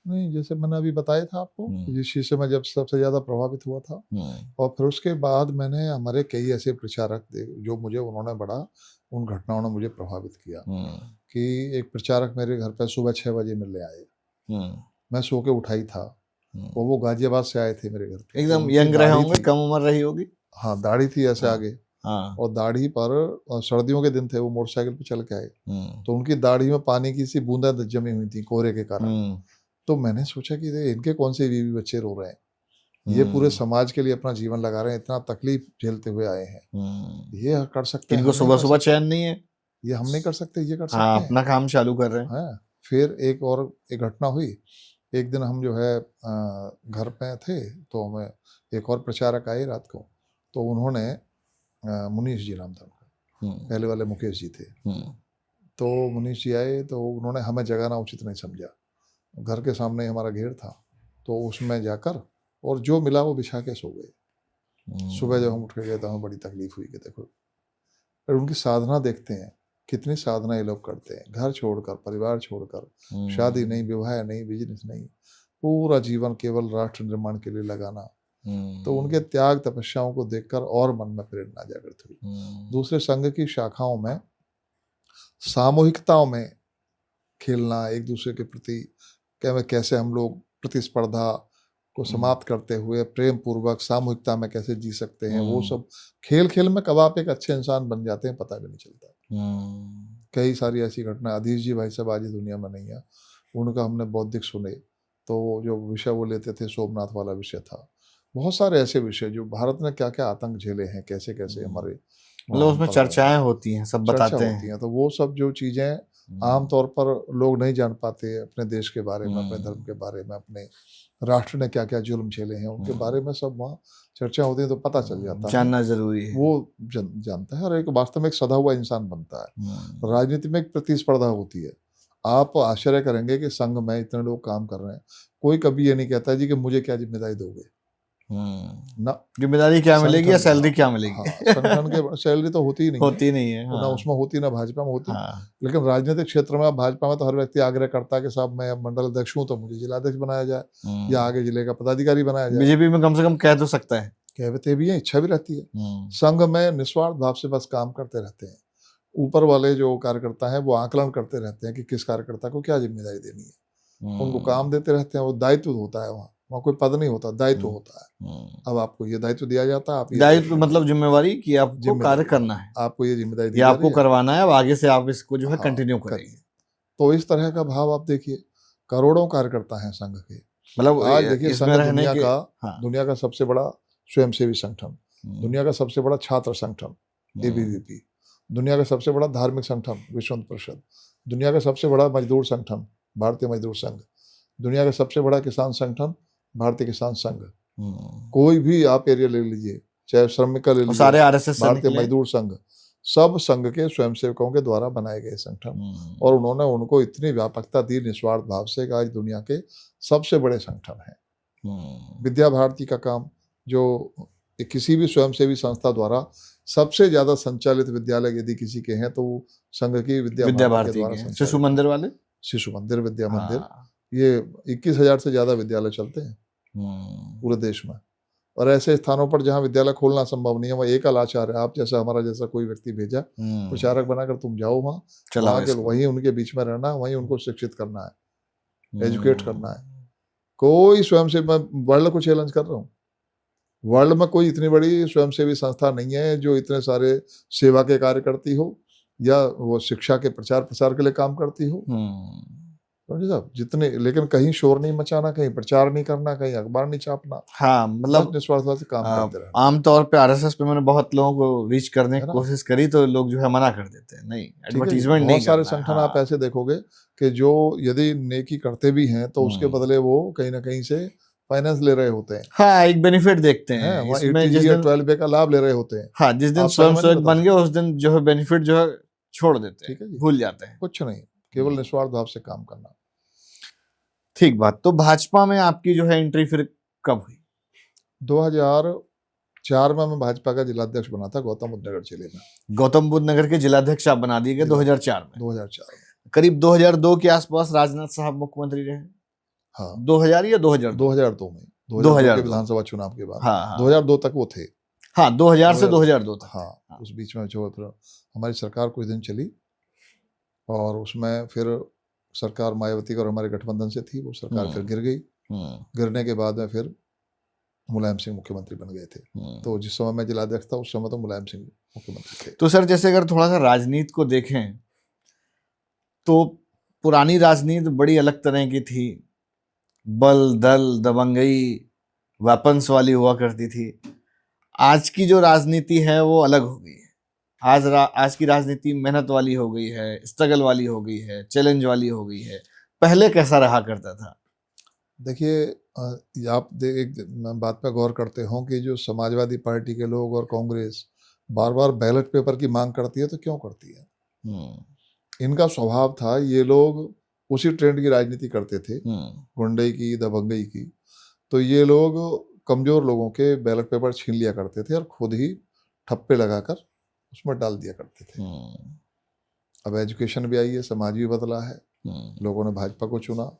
नहीं, जैसे मैंने अभी बताया था आपको, जिस चीज से मैं जब सबसे ज्यादा प्रभावित हुआ था। और फिर उसके बाद मैंने हमारे कई ऐसे प्रचारक जो मुझे, उन्होंने बड़ा, उन घटनाओं ने मुझे प्रभावित किया। कि एक प्रचारक मेरे घर पे सुबह 6 बजे मिलने आए। मैं सो के उठाई था और वो गाजियाबाद से आए थे मेरे घर पे। एकदम यंग रहे होंगे, कम उम्र रही होगी। हाँ, दाढ़ी थी ऐसे आगे। और दाढ़ी पर, सर्दियों के दिन थे, वो मोटरसाइकिल पे चल के आए। तो उनकी दाढ़ी में पानी की सी बूंदें जमी हुई थी कोहरे के कारण। तो मैंने सोचा कि इनके कौन से बीवी बच्चे रो रहे हैं, ये पूरे समाज के लिए अपना जीवन लगा रहे हैं, इतना तकलीफ झेलते हुए आए हैं, ये कर सकते हैं। इनको सुबह सुबह चैन नहीं है, ये हम नहीं कर सकते, ये कर सकते हैं। हैं। अपना काम चालू कर रहे हैं। फिर एक घटना हुई। एक दिन हम जो है घर पे थे, तो हमें एक और प्रचारक आए रात को। तो उन्होंने, मुनीश जी नाम था उनका, पहले वाले मुकेश जी थे। तो मुनीश जी आए, तो उन्होंने हमें जगाना उचित नहीं समझा। घर के सामने हमारा घेर था, तो उसमें जाकर और जो मिला वो बिछा के सो गए। सुबह जब हम उठ के गए तो हमें बड़ी तकलीफ हुई कि देखो, फिर उनकी साधना देखते हैं कितनी साधना ये लोग करते हैं, घर छोड़कर, परिवार छोड़कर, शादी नहीं, विवाह नहीं, बिजनेस नहीं, पूरा जीवन केवल राष्ट्र निर्माण के लिए लगाना। तो उनके त्याग तपस्याओं को देखकर और मन में प्रेरणा जागृत हुई। दूसरे संघ की शाखाओं में सामूहिकताओं में खेलना, एक दूसरे के प्रति कैसे हम लोग प्रतिस्पर्धा को समाप्त करते हुए प्रेम पूर्वक सामूहिकता में कैसे जी सकते हैं, वो सब खेल खेल में कब आप एक अच्छे इंसान बन जाते हैं पता भी नहीं चलता। कई सारी ऐसी घटना, अधीश जी भाई साहब आज इस दुनिया में नहीं है, उनका हमने बौद्धिक सुने, तो जो विषय वो लेते थे सोमनाथ वाला विषय था। बहुत सारे ऐसे विषय जो भारत ने क्या क्या आतंक झेले हैं, कैसे कैसे हमारे मतलब उसमें चर्चाएं होती हैं, सब बताते होती हैं। तो वो सब जो चीजें आमतौर पर लोग नहीं जान पाते अपने देश के बारे में, अपने धर्म के बारे में, अपने राष्ट्र ने क्या क्या जुल्म झेले हैं उनके बारे में सब वहाँ चर्चा होती है, तो पता चल जाता है, जानना जरूरी है। वो जानता है और एक वास्तव में एक सदा हुआ इंसान बनता है। राजनीति में एक प्रतिस्पर्धा होती है। आप आश्चर्य करेंगे कि संघ में इतने लोग काम कर रहे हैं, कोई कभी ये नहीं कहता जी कि मुझे क्या जिम्मेदारी दोगे। ना जिम्मेदारी क्या मिलेगी या सैलरी क्या मिलेगी। संगठन के सैलरी तो होती ही नहीं, होती नहीं है। ना उसमें होती, ना भाजपा में होती। लेकिन राजनीतिक क्षेत्र में, भाजपा में तो हर व्यक्ति आग्रह करता है कि साहब मैं मंडल अध्यक्ष हूँ तो मुझे जिलाध्यक्ष बनाया जाए या आगे जिले का पदाधिकारी बनाया जाए। बीजेपी में कम से कम कह तो सकता है, कहते भी हैं, इच्छा भी रहती है। संघ में निस्वार्थ भाव से बस काम करते रहते हैं। ऊपर वाले जो कार्यकर्ता है वो आकलन करते रहते हैं कि किस कार्यकर्ता को क्या जिम्मेदारी देनी है, उनको काम देते रहते हैं। वो दायित्व होता है, वहाँ कोई पद नहीं होता, दायित्व होता है। अब आपको ये दायित्व दिया जाता है, आप दायित्व मतलब जिम्मेवारी कि आपको कार्य करना है, आपको ये जिम्मेदारी ये आपको करवाना है, अब आगे से आप इसको जो है कंटिन्यू करेंगे। तो इस तरह का भाव आप देखिए, करोड़ों कार्यकर्ता हैं संघ के। मतलब आज देखिए संघ दुनिया का सबसे बड़ा स्वयंसेवी संगठन, दुनिया का सबसे बड़ा छात्र संगठन ABVP, दुनिया का सबसे बड़ा धार्मिक संगठन विश्व हिंदू परिषद, दुनिया का सबसे बड़ा मजदूर संगठन भारतीय मजदूर संघ, दुनिया का सबसे बड़ा किसान संगठन भारतीय किसान संघ। कोई भी आप एरिया ले लीजिए, चाहे श्रमिक का ले लीजिए, सारे RSS भारतीय मजदूर संघ, सब संघ के स्वयंसेवकों के द्वारा बनाए गए संगठन। और उन्होंने उनको इतनी व्यापकता दी निस्वार्थ भाव से कि आज दुनिया के सबसे बड़े संगठन हैं। विद्या भारती का काम, जो किसी भी स्वयंसेवी संस्था द्वारा सबसे ज्यादा संचालित विद्यालय यदि किसी के हैं तो वो संघ की विद्या भारती के द्वारा। शिशु मंदिर वाले, शिशु मंदिर, विद्या मंदिर, ये 21,000 से ज्यादा विद्यालय चलते हैं पूरे देश में। और ऐसे स्थानों पर जहाँ विद्यालय खोलना संभव नहीं है, वहाँ एकल आचार्य, आप जैसा हमारा जैसा कोई व्यक्ति भेजा प्रचारक बनाकर, तुम जाओ वहाँ के वहीं उनके बीच में रहना, वहीं उनको शिक्षित करना है, एजुकेट करना है। कोई स्वयंसेवी, मैं वर्ल्ड को चैलेंज कर रहा हूँ, वर्ल्ड में कोई इतनी बड़ी स्वयंसेवी संस्था नहीं है जो इतने सारे सेवा के कार्य करती हो या वो शिक्षा के प्रचार प्रसार के लिए काम करती हो। साहब जितने, लेकिन कहीं शोर नहीं मचाना, कहीं प्रचार नहीं करना, कहीं अखबार नहीं छापना। हाँ, मतलब निस्वार्थ से काम करते रहना। आमतौर पे RSS पे मैंने बहुत लोगों को रीच करने की कोशिश करी तो लोग जो है मना कर देते हैं, नहीं एडवर्टीजमेंट नहीं। बहुत सारे संगठन आप ऐसे देखोगे कि जो यदि नेकी करते भी हैं तो उसके बदले वो कहीं ना कहीं से फाइनेंस ले रहे होते हैं। हाँ, एक बेनिफिट देखते हैं, इसमें जिस दिन 12 का लाभ ले रहे होते हैं। हाँ, जिस दिन स्वयंसेवक बन गए उस दिन जो है बेनिफिट जो है छोड़ देते हैं, भूल जाते हैं। कुछ नहीं, केवल निस्वार्थ भाव से काम करना। ठीक बात। तो भाजपा में आपकी जो है एंट्री फिर कब हुई? 2004 में मैं भाजपा का जिलाध्यक्ष बना था गौतम बुद्ध नगर जिले में। गौतम बुद्ध नगर के जिलाध्यक्ष आप बना दिए गए 2004 में। 2004 में करीब 2002 के आसपास राजनाथ साहब मुख्यमंत्री रहे। हाँ, 2000 या 2002? 2002 में, 2002 के विधानसभा चुनाव के बाद। हाँ, 2002 तक वो थे। हाँ, 2000 से 2002 तक। हाँ, उस बीच में जो हमारी सरकार कुछ दिन चली और उसमें फिर सरकार मायावती और हमारे गठबंधन से थी, वो सरकार फिर गिर गई। गिरने के बाद में फिर मुलायम सिंह मुख्यमंत्री बन गए थे। तो जिस समय मैं जिलाध्यक्ष था उस समय तो मुलायम सिंह मुख्यमंत्री थे। तो सर, जैसे अगर थोड़ा सा राजनीति को देखें तो पुरानी राजनीति बड़ी अलग तरह की थी, बल दल दबंगई वेपन्स वाली हुआ करती थी। आज की जो राजनीति है वो अलग हो गई है। आज की राजनीति मेहनत वाली हो गई है, स्ट्रगल वाली हो गई है, चैलेंज वाली हो गई है। पहले कैसा रहा करता था? देखिए, आप एक बात पर गौर करते हो कि जो समाजवादी पार्टी के लोग और कांग्रेस बार बार बैलेट पेपर की मांग करती है, तो क्यों करती है? इनका स्वभाव था, ये लोग उसी ट्रेंड की राजनीति करते थे, गुंडई की, दबंगई की। तो ये लोग कमजोर लोगों के बैलेट पेपर छीन लिया करते थे और खुद ही ठप्पे लगाकर उसमें डाल दिया करते थे। अब एजुकेशन भी आई है, समाज भी बदला है, लोगों ने भाजपा को चुना,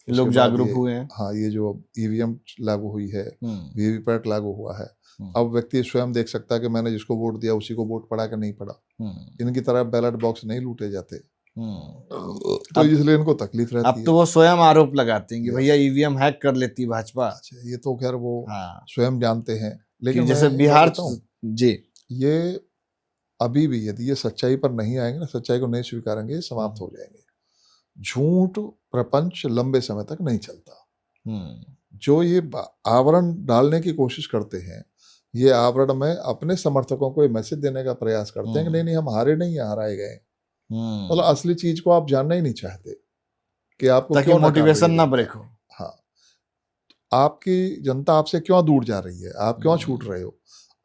लोग जागरूक हुए हैं। हाँ, ये जो ईवीएम लागू हुई है, वीवीपैट लागू हुआ है, अब व्यक्ति स्वयं देख सकता है कि मैंने जिसको वोट दिया उसी को वोट पड़ा कि नहीं पड़ा। इनकी तरह बैलेट बॉक्स नहीं लूटे जाते, तो इसलिए इनको तकलीफ रहती है। अब तो वो स्वयं आरोप लगाते हैं कि भैया ईवीएम हैक कर लेती है भाजपा। अच्छा, ये तो खैर वो स्वयं जानते हैं, लेकिन जैसे बिहार जी, ये अभी भी यदि ये सच्चाई पर नहीं आएंगे ना, सच्चाई को नहीं स्वीकारेंगे, समाप्त हो जाएंगे। झूठ प्रपंच लंबे समय तक नहीं चलता। जो ये आवरण डालने की कोशिश करते हैं, ये आवरण में अपने समर्थकों को ये मैसेज देने का प्रयास करते हैं कि नहीं नहीं, हम हारे नहीं हैं, हराए गए। मतलब असली चीज को आप जानना ही नहीं चाहते कि आपको क्यों मोटिवेशन ना ब्रेक हो। हाँ, आपकी जनता आपसे क्यों दूर जा रही है, आप क्यों छूट रहे हो,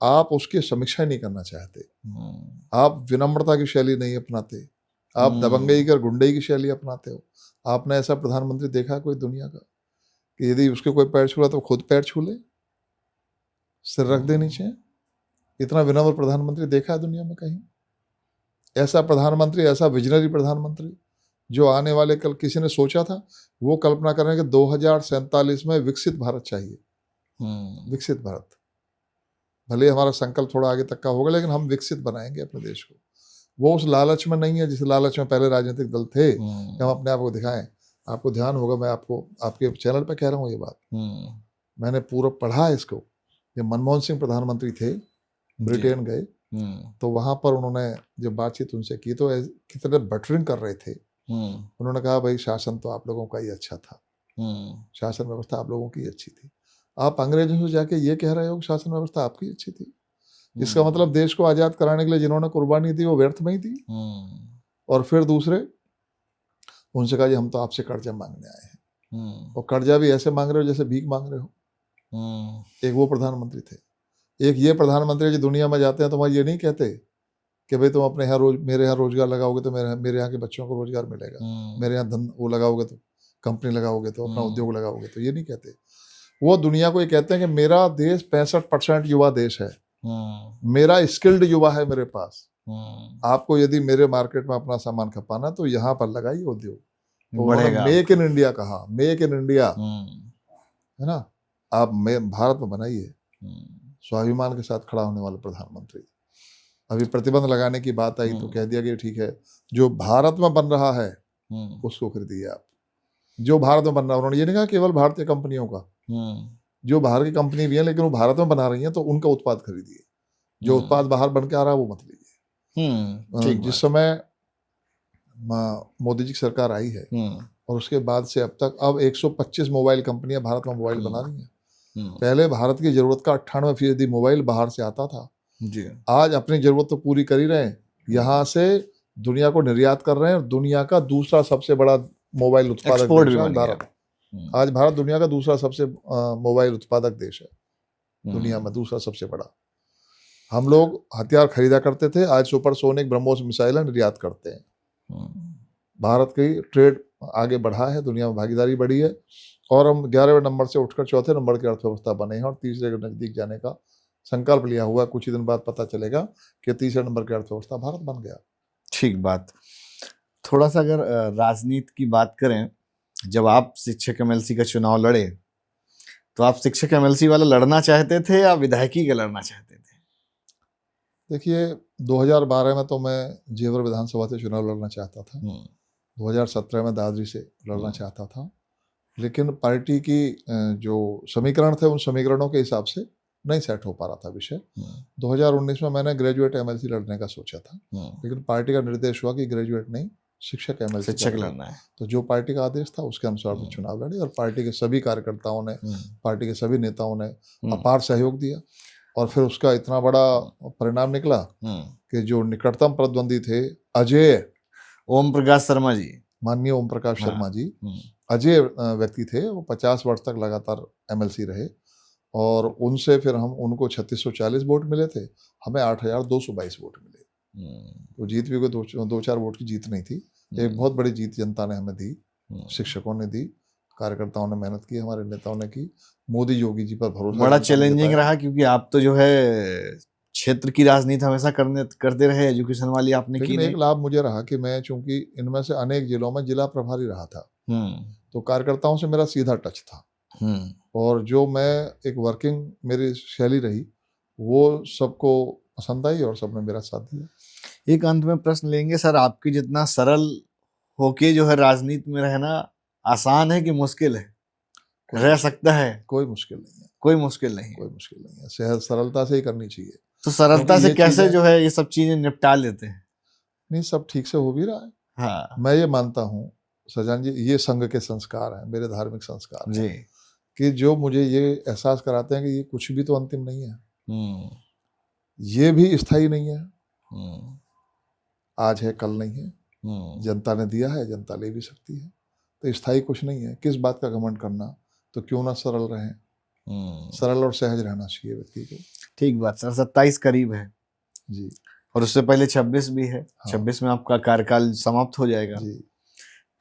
आप उसकी समीक्षा नहीं करना चाहते। आप विनम्रता की शैली नहीं अपनाते, आप दबंगई और गुंडई की शैली अपनाते हो। आपने ऐसा प्रधानमंत्री देखा कोई दुनिया का कि यदि उसके कोई पैर छू रहा तो खुद पैर छू ले, सिर रख दे नीचे? इतना विनम्र प्रधानमंत्री देखा है दुनिया में कहीं? ऐसा प्रधानमंत्री, ऐसा विजनरी प्रधानमंत्री जो आने वाले, कल किसी ने सोचा था, वो कल्पना करें कि 2047 में विकसित भारत चाहिए। विकसित भारत, भले हमारा संकल्प थोड़ा आगे तक का होगा, लेकिन हम विकसित बनाएंगे अपने देश को। वो उस लालच में नहीं है जिस लालच में पहले राजनीतिक दल थे कि हम अपने आप को दिखाएं। आपको ध्यान होगा, मैं आपको आपके चैनल पे कह रहा हूँ ये बात, मैंने पूरा पढ़ा है इसको। जब मनमोहन सिंह प्रधानमंत्री थे, ब्रिटेन गए, तो वहां पर उन्होंने जब बातचीत उनसे की तो कितने बटरिंग कर रहे थे। उन्होंने कहा भाई शासन तो आप लोगों का ही अच्छा था, शासन व्यवस्था आप लोगों की अच्छी थी, आप अंग्रेजों से जाके ये कह रहे हो कि शासन व्यवस्था आपकी अच्छी थी? इसका मतलब देश को आजाद कराने के लिए जिन्होंने कुर्बानी दी वो व्यर्थ में ही दी। और फिर दूसरे, उनसे कहा जी हम तो आपसे कर्जा मांगने आए हैं, और कर्जा भी ऐसे मांग रहे हो जैसे भीख मांग रहे हो। एक वो प्रधानमंत्री थे। एक ये प्रधानमंत्री जो दुनिया में जाते हैं तो वहाँ ये नहीं कहते कि भाई तुम अपने यहाँ मेरे यहाँ रोजगार लगाओगे तो मेरे यहाँ के बच्चों को रोजगार मिलेगा, मेरे यहाँ वो लगाओगे तो कंपनी लगाओगे तो अपना उद्योग लगाओगे, तो ये नहीं कहते। वो दुनिया को ये कहते हैं कि मेरा देश 65% युवा देश है, मेरा स्किल्ड युवा है मेरे पास, आपको यदि मेरे मार्केट में अपना सामान खपाना तो यहाँ पर लगाइए उद्योग। तो उन्होंने मेक इन इंडिया कहा, मेक इन इंडिया, है ना, आप भारत में बनाइए। स्वाभिमान के साथ खड़ा होने वाले प्रधानमंत्री। अभी प्रतिबंध लगाने की बात आई तो कह दिया कि ठीक है, जो भारत में बन रहा है उसको खरीदिए आप। जो भारत में बन रहा है, उन्होंने ये नहीं कहा केवल भारतीय कंपनियों का, जो बाहर की कंपनी भी है लेकिन वो भारत में बना रही है तो उनका उत्पाद खरीदिए। जो उत्पाद बाहर बन के आ रहा है वो मत लीजिए। जिस समय मोदी जी की सरकार आई है और उसके बाद से अब तक अब 125 मोबाइल कंपनियां भारत में मोबाइल बना रही हैं। पहले भारत की जरूरत का 98% मोबाइल बाहर से आता था जी। आज अपनी जरूरत तो पूरी कर ही रहे हैं, यहाँ से दुनिया को निर्यात कर रहे हैं। दुनिया का दूसरा सबसे बड़ा मोबाइल उत्पादक देश है भारत। आज भारत दुनिया का दूसरा सबसे मोबाइल उत्पादक देश है दुनिया में, दूसरा सबसे बड़ा। हम लोग हथियार खरीदा करते थे, आज सुपरसोनिक ब्रह्मोस मिसाइल निर्यात करते हैं। भारत की ट्रेड आगे बढ़ा है, दुनिया में भागीदारी बढ़ी है, और हम 11वें नंबर से उठकर 4थे नंबर की अर्थव्यवस्था बने हैं और तीसरे के नजदीक जाने का संकल्प लिया हुआ। कुछ ही दिन बाद पता चलेगा कि तीसरे नंबर की अर्थव्यवस्था भारत बन गया। ठीक बात। थोड़ा सा अगर राजनीति की बात करें, जब आप शिक्षक एमएलसी का चुनाव लड़े तो आप शिक्षक एमएलसी वाला लड़ना चाहते थे या विधायकी का लड़ना चाहते थे? देखिए, 2012 में तो मैं जेवर विधानसभा से चुनाव लड़ना चाहता था, 2017 में दादरी से लड़ना चाहता था, लेकिन पार्टी की जो समीकरण थे उन समीकरणों के हिसाब से नहीं सेट हो पा रहा था विषय। 2019 में मैंने ग्रेजुएट एमएलसी लड़ने का सोचा था, लेकिन पार्टी का निर्देश हुआ कि ग्रेजुएट नहीं, शिक्षक एमएलसी लड़ना है। तो जो पार्टी का आदेश था उसके अनुसार मैं चुनाव लड़े, और पार्टी के सभी कार्यकर्ताओं ने, पार्टी के सभी नेताओं ने अपार सहयोग दिया, और फिर उसका इतना बड़ा परिणाम निकला कि जो निकटतम प्रतिद्वंदी थे अजय ओम प्रकाश शर्मा जी, माननीय ओम प्रकाश शर्मा जी, अजय व्यक्ति थे, वो 50 वर्ष तक लगातार एमएलसी रहे, और उनसे फिर हम उनको 3640 वोट मिले थे, हमें 8222 वोट मिले। तो जीत भी कोई 2-4 वोट की जीत नहीं थी, एक बहुत बड़ी जीत जनता ने हमें दी, शिक्षकों ने दी, कार्यकर्ताओं ने मेहनत की, हमारे नेताओं ने की, मोदी योगी जी पर भरोसा। बड़ा चैलेंजिंग रहा, क्योंकि आप तो जो है क्षेत्र की राजनीति हमेशा करते रहे, एजुकेशन वाली आपने की लेकिन एक नहीं। लाभ मुझे रहा कि मैं चूंकि इनमें से अनेक जिलों में जिला प्रभारी रहा था, तो कार्यकर्ताओं से मेरा सीधा टच था, और जो मैं एक वर्किंग मेरी शैली रही वो सबको पसंद आई और सबने मेरा साथ दिया। एक अंत में प्रश्न लेंगे सर, आपकी जितना सरल होके जो है राजनीति में रहना आसान है कि मुश्किल है? रह सकता है? कोई मुश्किल नहीं है, कोई मुश्किल नहीं है। कोई मुश्किल नहीं है, सेहत सरलता से ही करनी चाहिए। तो सरलता क्योंकि से ये कैसे चीजें जो है ये सब चीजें निपटा लेते हैं? नहीं, सब ठीक से हो भी रहा है। हाँ मैं ये मानता हूँ सजान जी, ये संघ के संस्कार हैं, मेरे धार्मिक संस्कार जी। हैं, कि जो मुझे ये एहसास कराते हैं कि ये कुछ भी तो अंतिम नहीं है, ये भी स्थायी नहीं है, आज है कल नहीं है, जनता ने दिया है, जनता ले भी सकती है, तो स्थायी कुछ नहीं है। किस बात का घमंड करना, तो क्यों ना सरल रहें, सरल और सहज रहना चाहिए व्यक्ति को। ठीक बात सर। 27 करीब है जी, और उससे पहले 26 भी है। हाँ। 26 में आपका कार्यकाल समाप्त हो जाएगा, जी।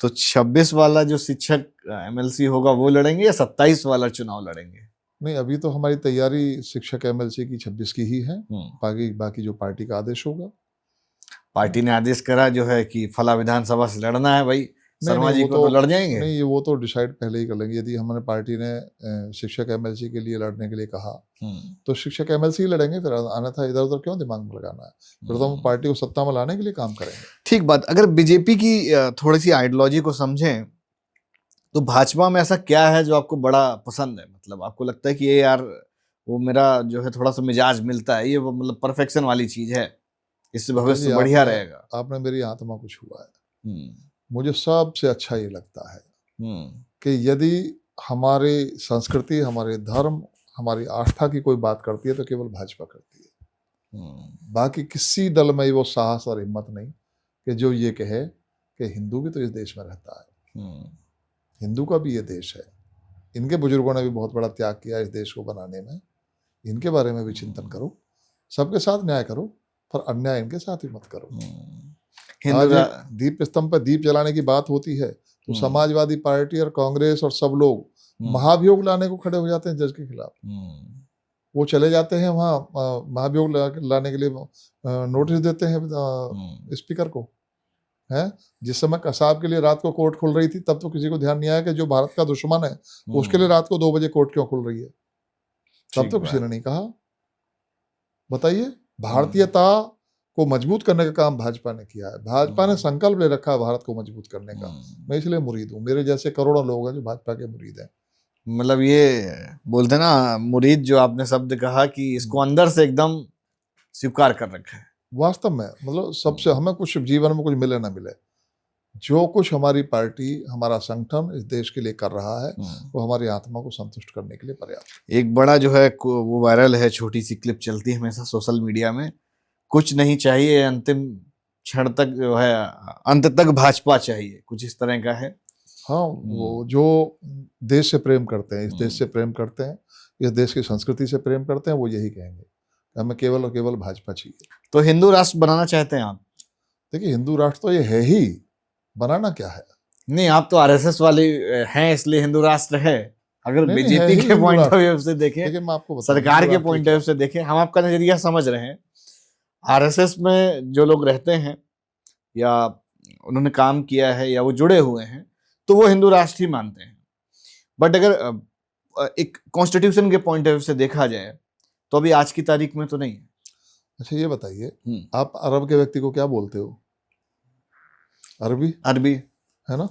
तो 26 वाला जो शिक्षक एमएलसी होगा वो लड़ेंगे या 27 वाला चुनाव लड़ेंगे? नहीं, अभी तो हमारी तैयारी शिक्षक एमएलसी की 26 की ही है, बाकी जो पार्टी का आदेश होगा। पार्टी ने आदेश करा जो है कि फला विधानसभा से लड़ना है भाई, शर्मा जी वो को तो लड़ जाएंगे? नहीं, वो तो डिसाइड पहले ही कर लेंगे। यदि हमने पार्टी ने शिक्षक एमएलसी के लिए लड़ने के लिए कहा तो शिक्षक एमएलसी ही लड़ेंगे, फिर अन्यथा इधर उधर क्यों दिमाग में लगाना है, फिर तो हम पार्टी को सत्ता में लाने के लिए काम करेंगे। ठीक बात। अगर बीजेपी की थोड़ी सी आइडियोलॉजी को समझें तो भाजपा में ऐसा क्या है जो आपको बड़ा पसंद है? मतलब आपको लगता है कि ये यार वो मेरा जो है थोड़ा सा मिजाज मिलता है, ये वो मतलब परफेक्शन वाली चीज है, इससे भविष्य बढ़िया रहेगा। आपने मेरी आत्मा को छुआ है। मुझे सबसे अच्छा ये लगता है कि यदि हमारी संस्कृति, हमारे धर्म, हमारी आस्था की कोई बात करती है तो केवल भाजपा करती है। बाकी किसी दल में वो साहस और हिम्मत नहीं कि जो ये कहे कि हिंदू भी तो इस देश में रहता है, हिंदू का भी ये देश है, इनके बुजुर्गों ने भी बहुत बड़ा त्याग किया इस देश को बनाने में, इनके बारे में भी चिंतन करो, सबके साथ न्याय करो, पर अन्याय इनके साथ ही मत करो। आज दीप स्तंभ पर दीप जलाने की बात होती है तो समाजवादी पार्टी और कांग्रेस और सब लोग महाभियोग लाने को खड़े हो जाते हैं जज के खिलाफ। वो चले जाते हैं वहाँ महाभियोग लाने के लिए, नोटिस देते हैं स्पीकर को, है। जिस समय कसाब के लिए रात को कोर्ट खुल रही थी तब तो किसी को ध्यान नहीं आया कि जो भारत का दुश्मन है उसके लिए रात को 2 बजे कोर्ट क्यों खुल रही है, तब तो किसी ने नहीं कहा। बताइए, भारतीयता को मजबूत करने का काम भाजपा ने किया है, भाजपा ने संकल्प ले रखा है भारत को मजबूत करने का। मैं इसलिए मुरीद हूँ, मेरे जैसे करोड़ों लोग हैं जो भाजपा के मुरीद हैं। मतलब ये बोलते ना मुरीद, जो आपने शब्द कहा कि इसको अंदर से एकदम स्वीकार कर रखा है। वास्तव में मतलब सबसे हमें कुछ जीवन में कुछ मिले ना मिले, जो कुछ हमारी पार्टी, हमारा संगठन इस देश के लिए कर रहा है वो हमारी आत्मा को संतुष्ट करने के लिए पर्याप्त। एक बड़ा जो है वो वायरल है, छोटी सी क्लिप चलती है हमेशा सोशल मीडिया में, कुछ नहीं चाहिए अंतिम क्षण तक जो है, अंत तक भाजपा चाहिए, कुछ इस तरह का है। हाँ, वो जो देश से प्रेम करते हैं, इस देश से प्रेम करते हैं, इस देश की संस्कृति से प्रेम करते हैं, वो यही कहेंगे, हमें केवल और केवल भाजपा चाहिए। तो हिंदू राष्ट्र बनाना चाहते हैं आप? देखिए, हिंदू राष्ट्र तो ये है ही, बनाना क्या है। नहीं, आप तो आरएसएस वाले हैं इसलिए हिंदू राष्ट्र है। अगर बीजेपी के पॉइंट ऑफ व्यू से देखें, मैं आपको सरकार के पॉइंट ऑफ व्यू से देखें, हम आपका नजरिया समझ रहे हैं। आरएसएस में जो लोग रहते हैं या उन्होंने काम किया है या वो जुड़े हुए हैं तो वो हिंदू राष्ट्र ही मानते हैं, बट अगर एक कॉन्स्टिट्यूशन के पॉइंट ऑफ व्यू से देखा जाए तो अभी आज की तारीख में तो नहीं है। अच्छा, ये बताइए, आप अरब के व्यक्ति को क्या बोलते हो? अरबी है ना।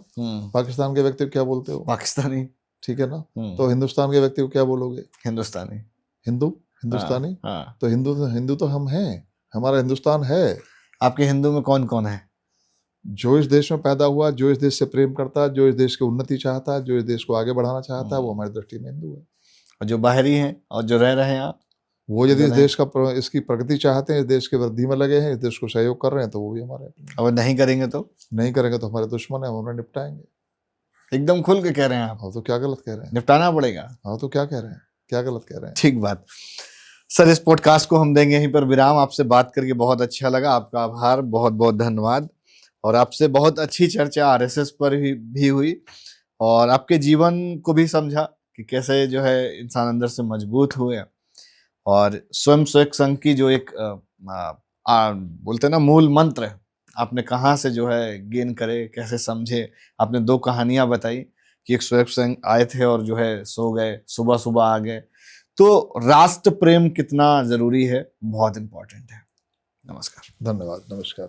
पाकिस्तान के व्यक्ति को क्या बोलते हो? पाकिस्तानी। ठीक है ना। तो हिंदुस्तान के व्यक्ति को क्या बोलोगे? हिंदुस्तानी। हिंदुस्तानी। तो हिंदू तो हम हैं, हमारा हिंदुस्तान है। आपके हिंदू में कौन कौन है? जो इस देश में पैदा हुआ, जो इस देश से प्रेम करता है, जो इस देश की उन्नति चाहता है, जो इस देश को आगे बढ़ाना चाहता है, वो हमारी दृष्टि में हिंदू है। और जो बाहरी हैं और जो रह रहे हैं आप, वो यदि इस देश का इसकी प्रगति चाहते हैं, इस देश की वृद्धि में लगे हैं, इस देश को सहयोग कर रहे हैं, तो वो भी हमारे। अगर नहीं करेंगे तो हमारे दुश्मन है, हम उन्हें निपटाएंगे। एकदम खुल के कह रहे हैं आप। हाँ, तो क्या गलत कह रहे हैं? निपटाना पड़ेगा। हाँ, तो क्या कह रहे हैं, क्या गलत कह रहे हैं? ठीक बात। सर, इस पॉडकास्ट को हम देंगे यहीं पर विराम। आपसे बात करके बहुत अच्छा लगा, आपका आभार, बहुत बहुत धन्यवाद। और आपसे बहुत अच्छी चर्चा आरएसएस पर भी हुई और आपके जीवन को भी समझा कि कैसे जो है इंसान अंदर से मजबूत हुए और स्वयं सेवक संघ की जो एक बोलते हैं ना मूल मंत्र, आपने कहाँ से जो है गेन करे, कैसे समझे। आपने 2 कहानियां बताई कि एक स्वयं संघ आए थे और जो है सो गए, सुबह सुबह आ गए। तो राष्ट्र प्रेम कितना जरूरी है, बहुत इंपॉर्टेंट है। नमस्कार। धन्यवाद। नमस्कार।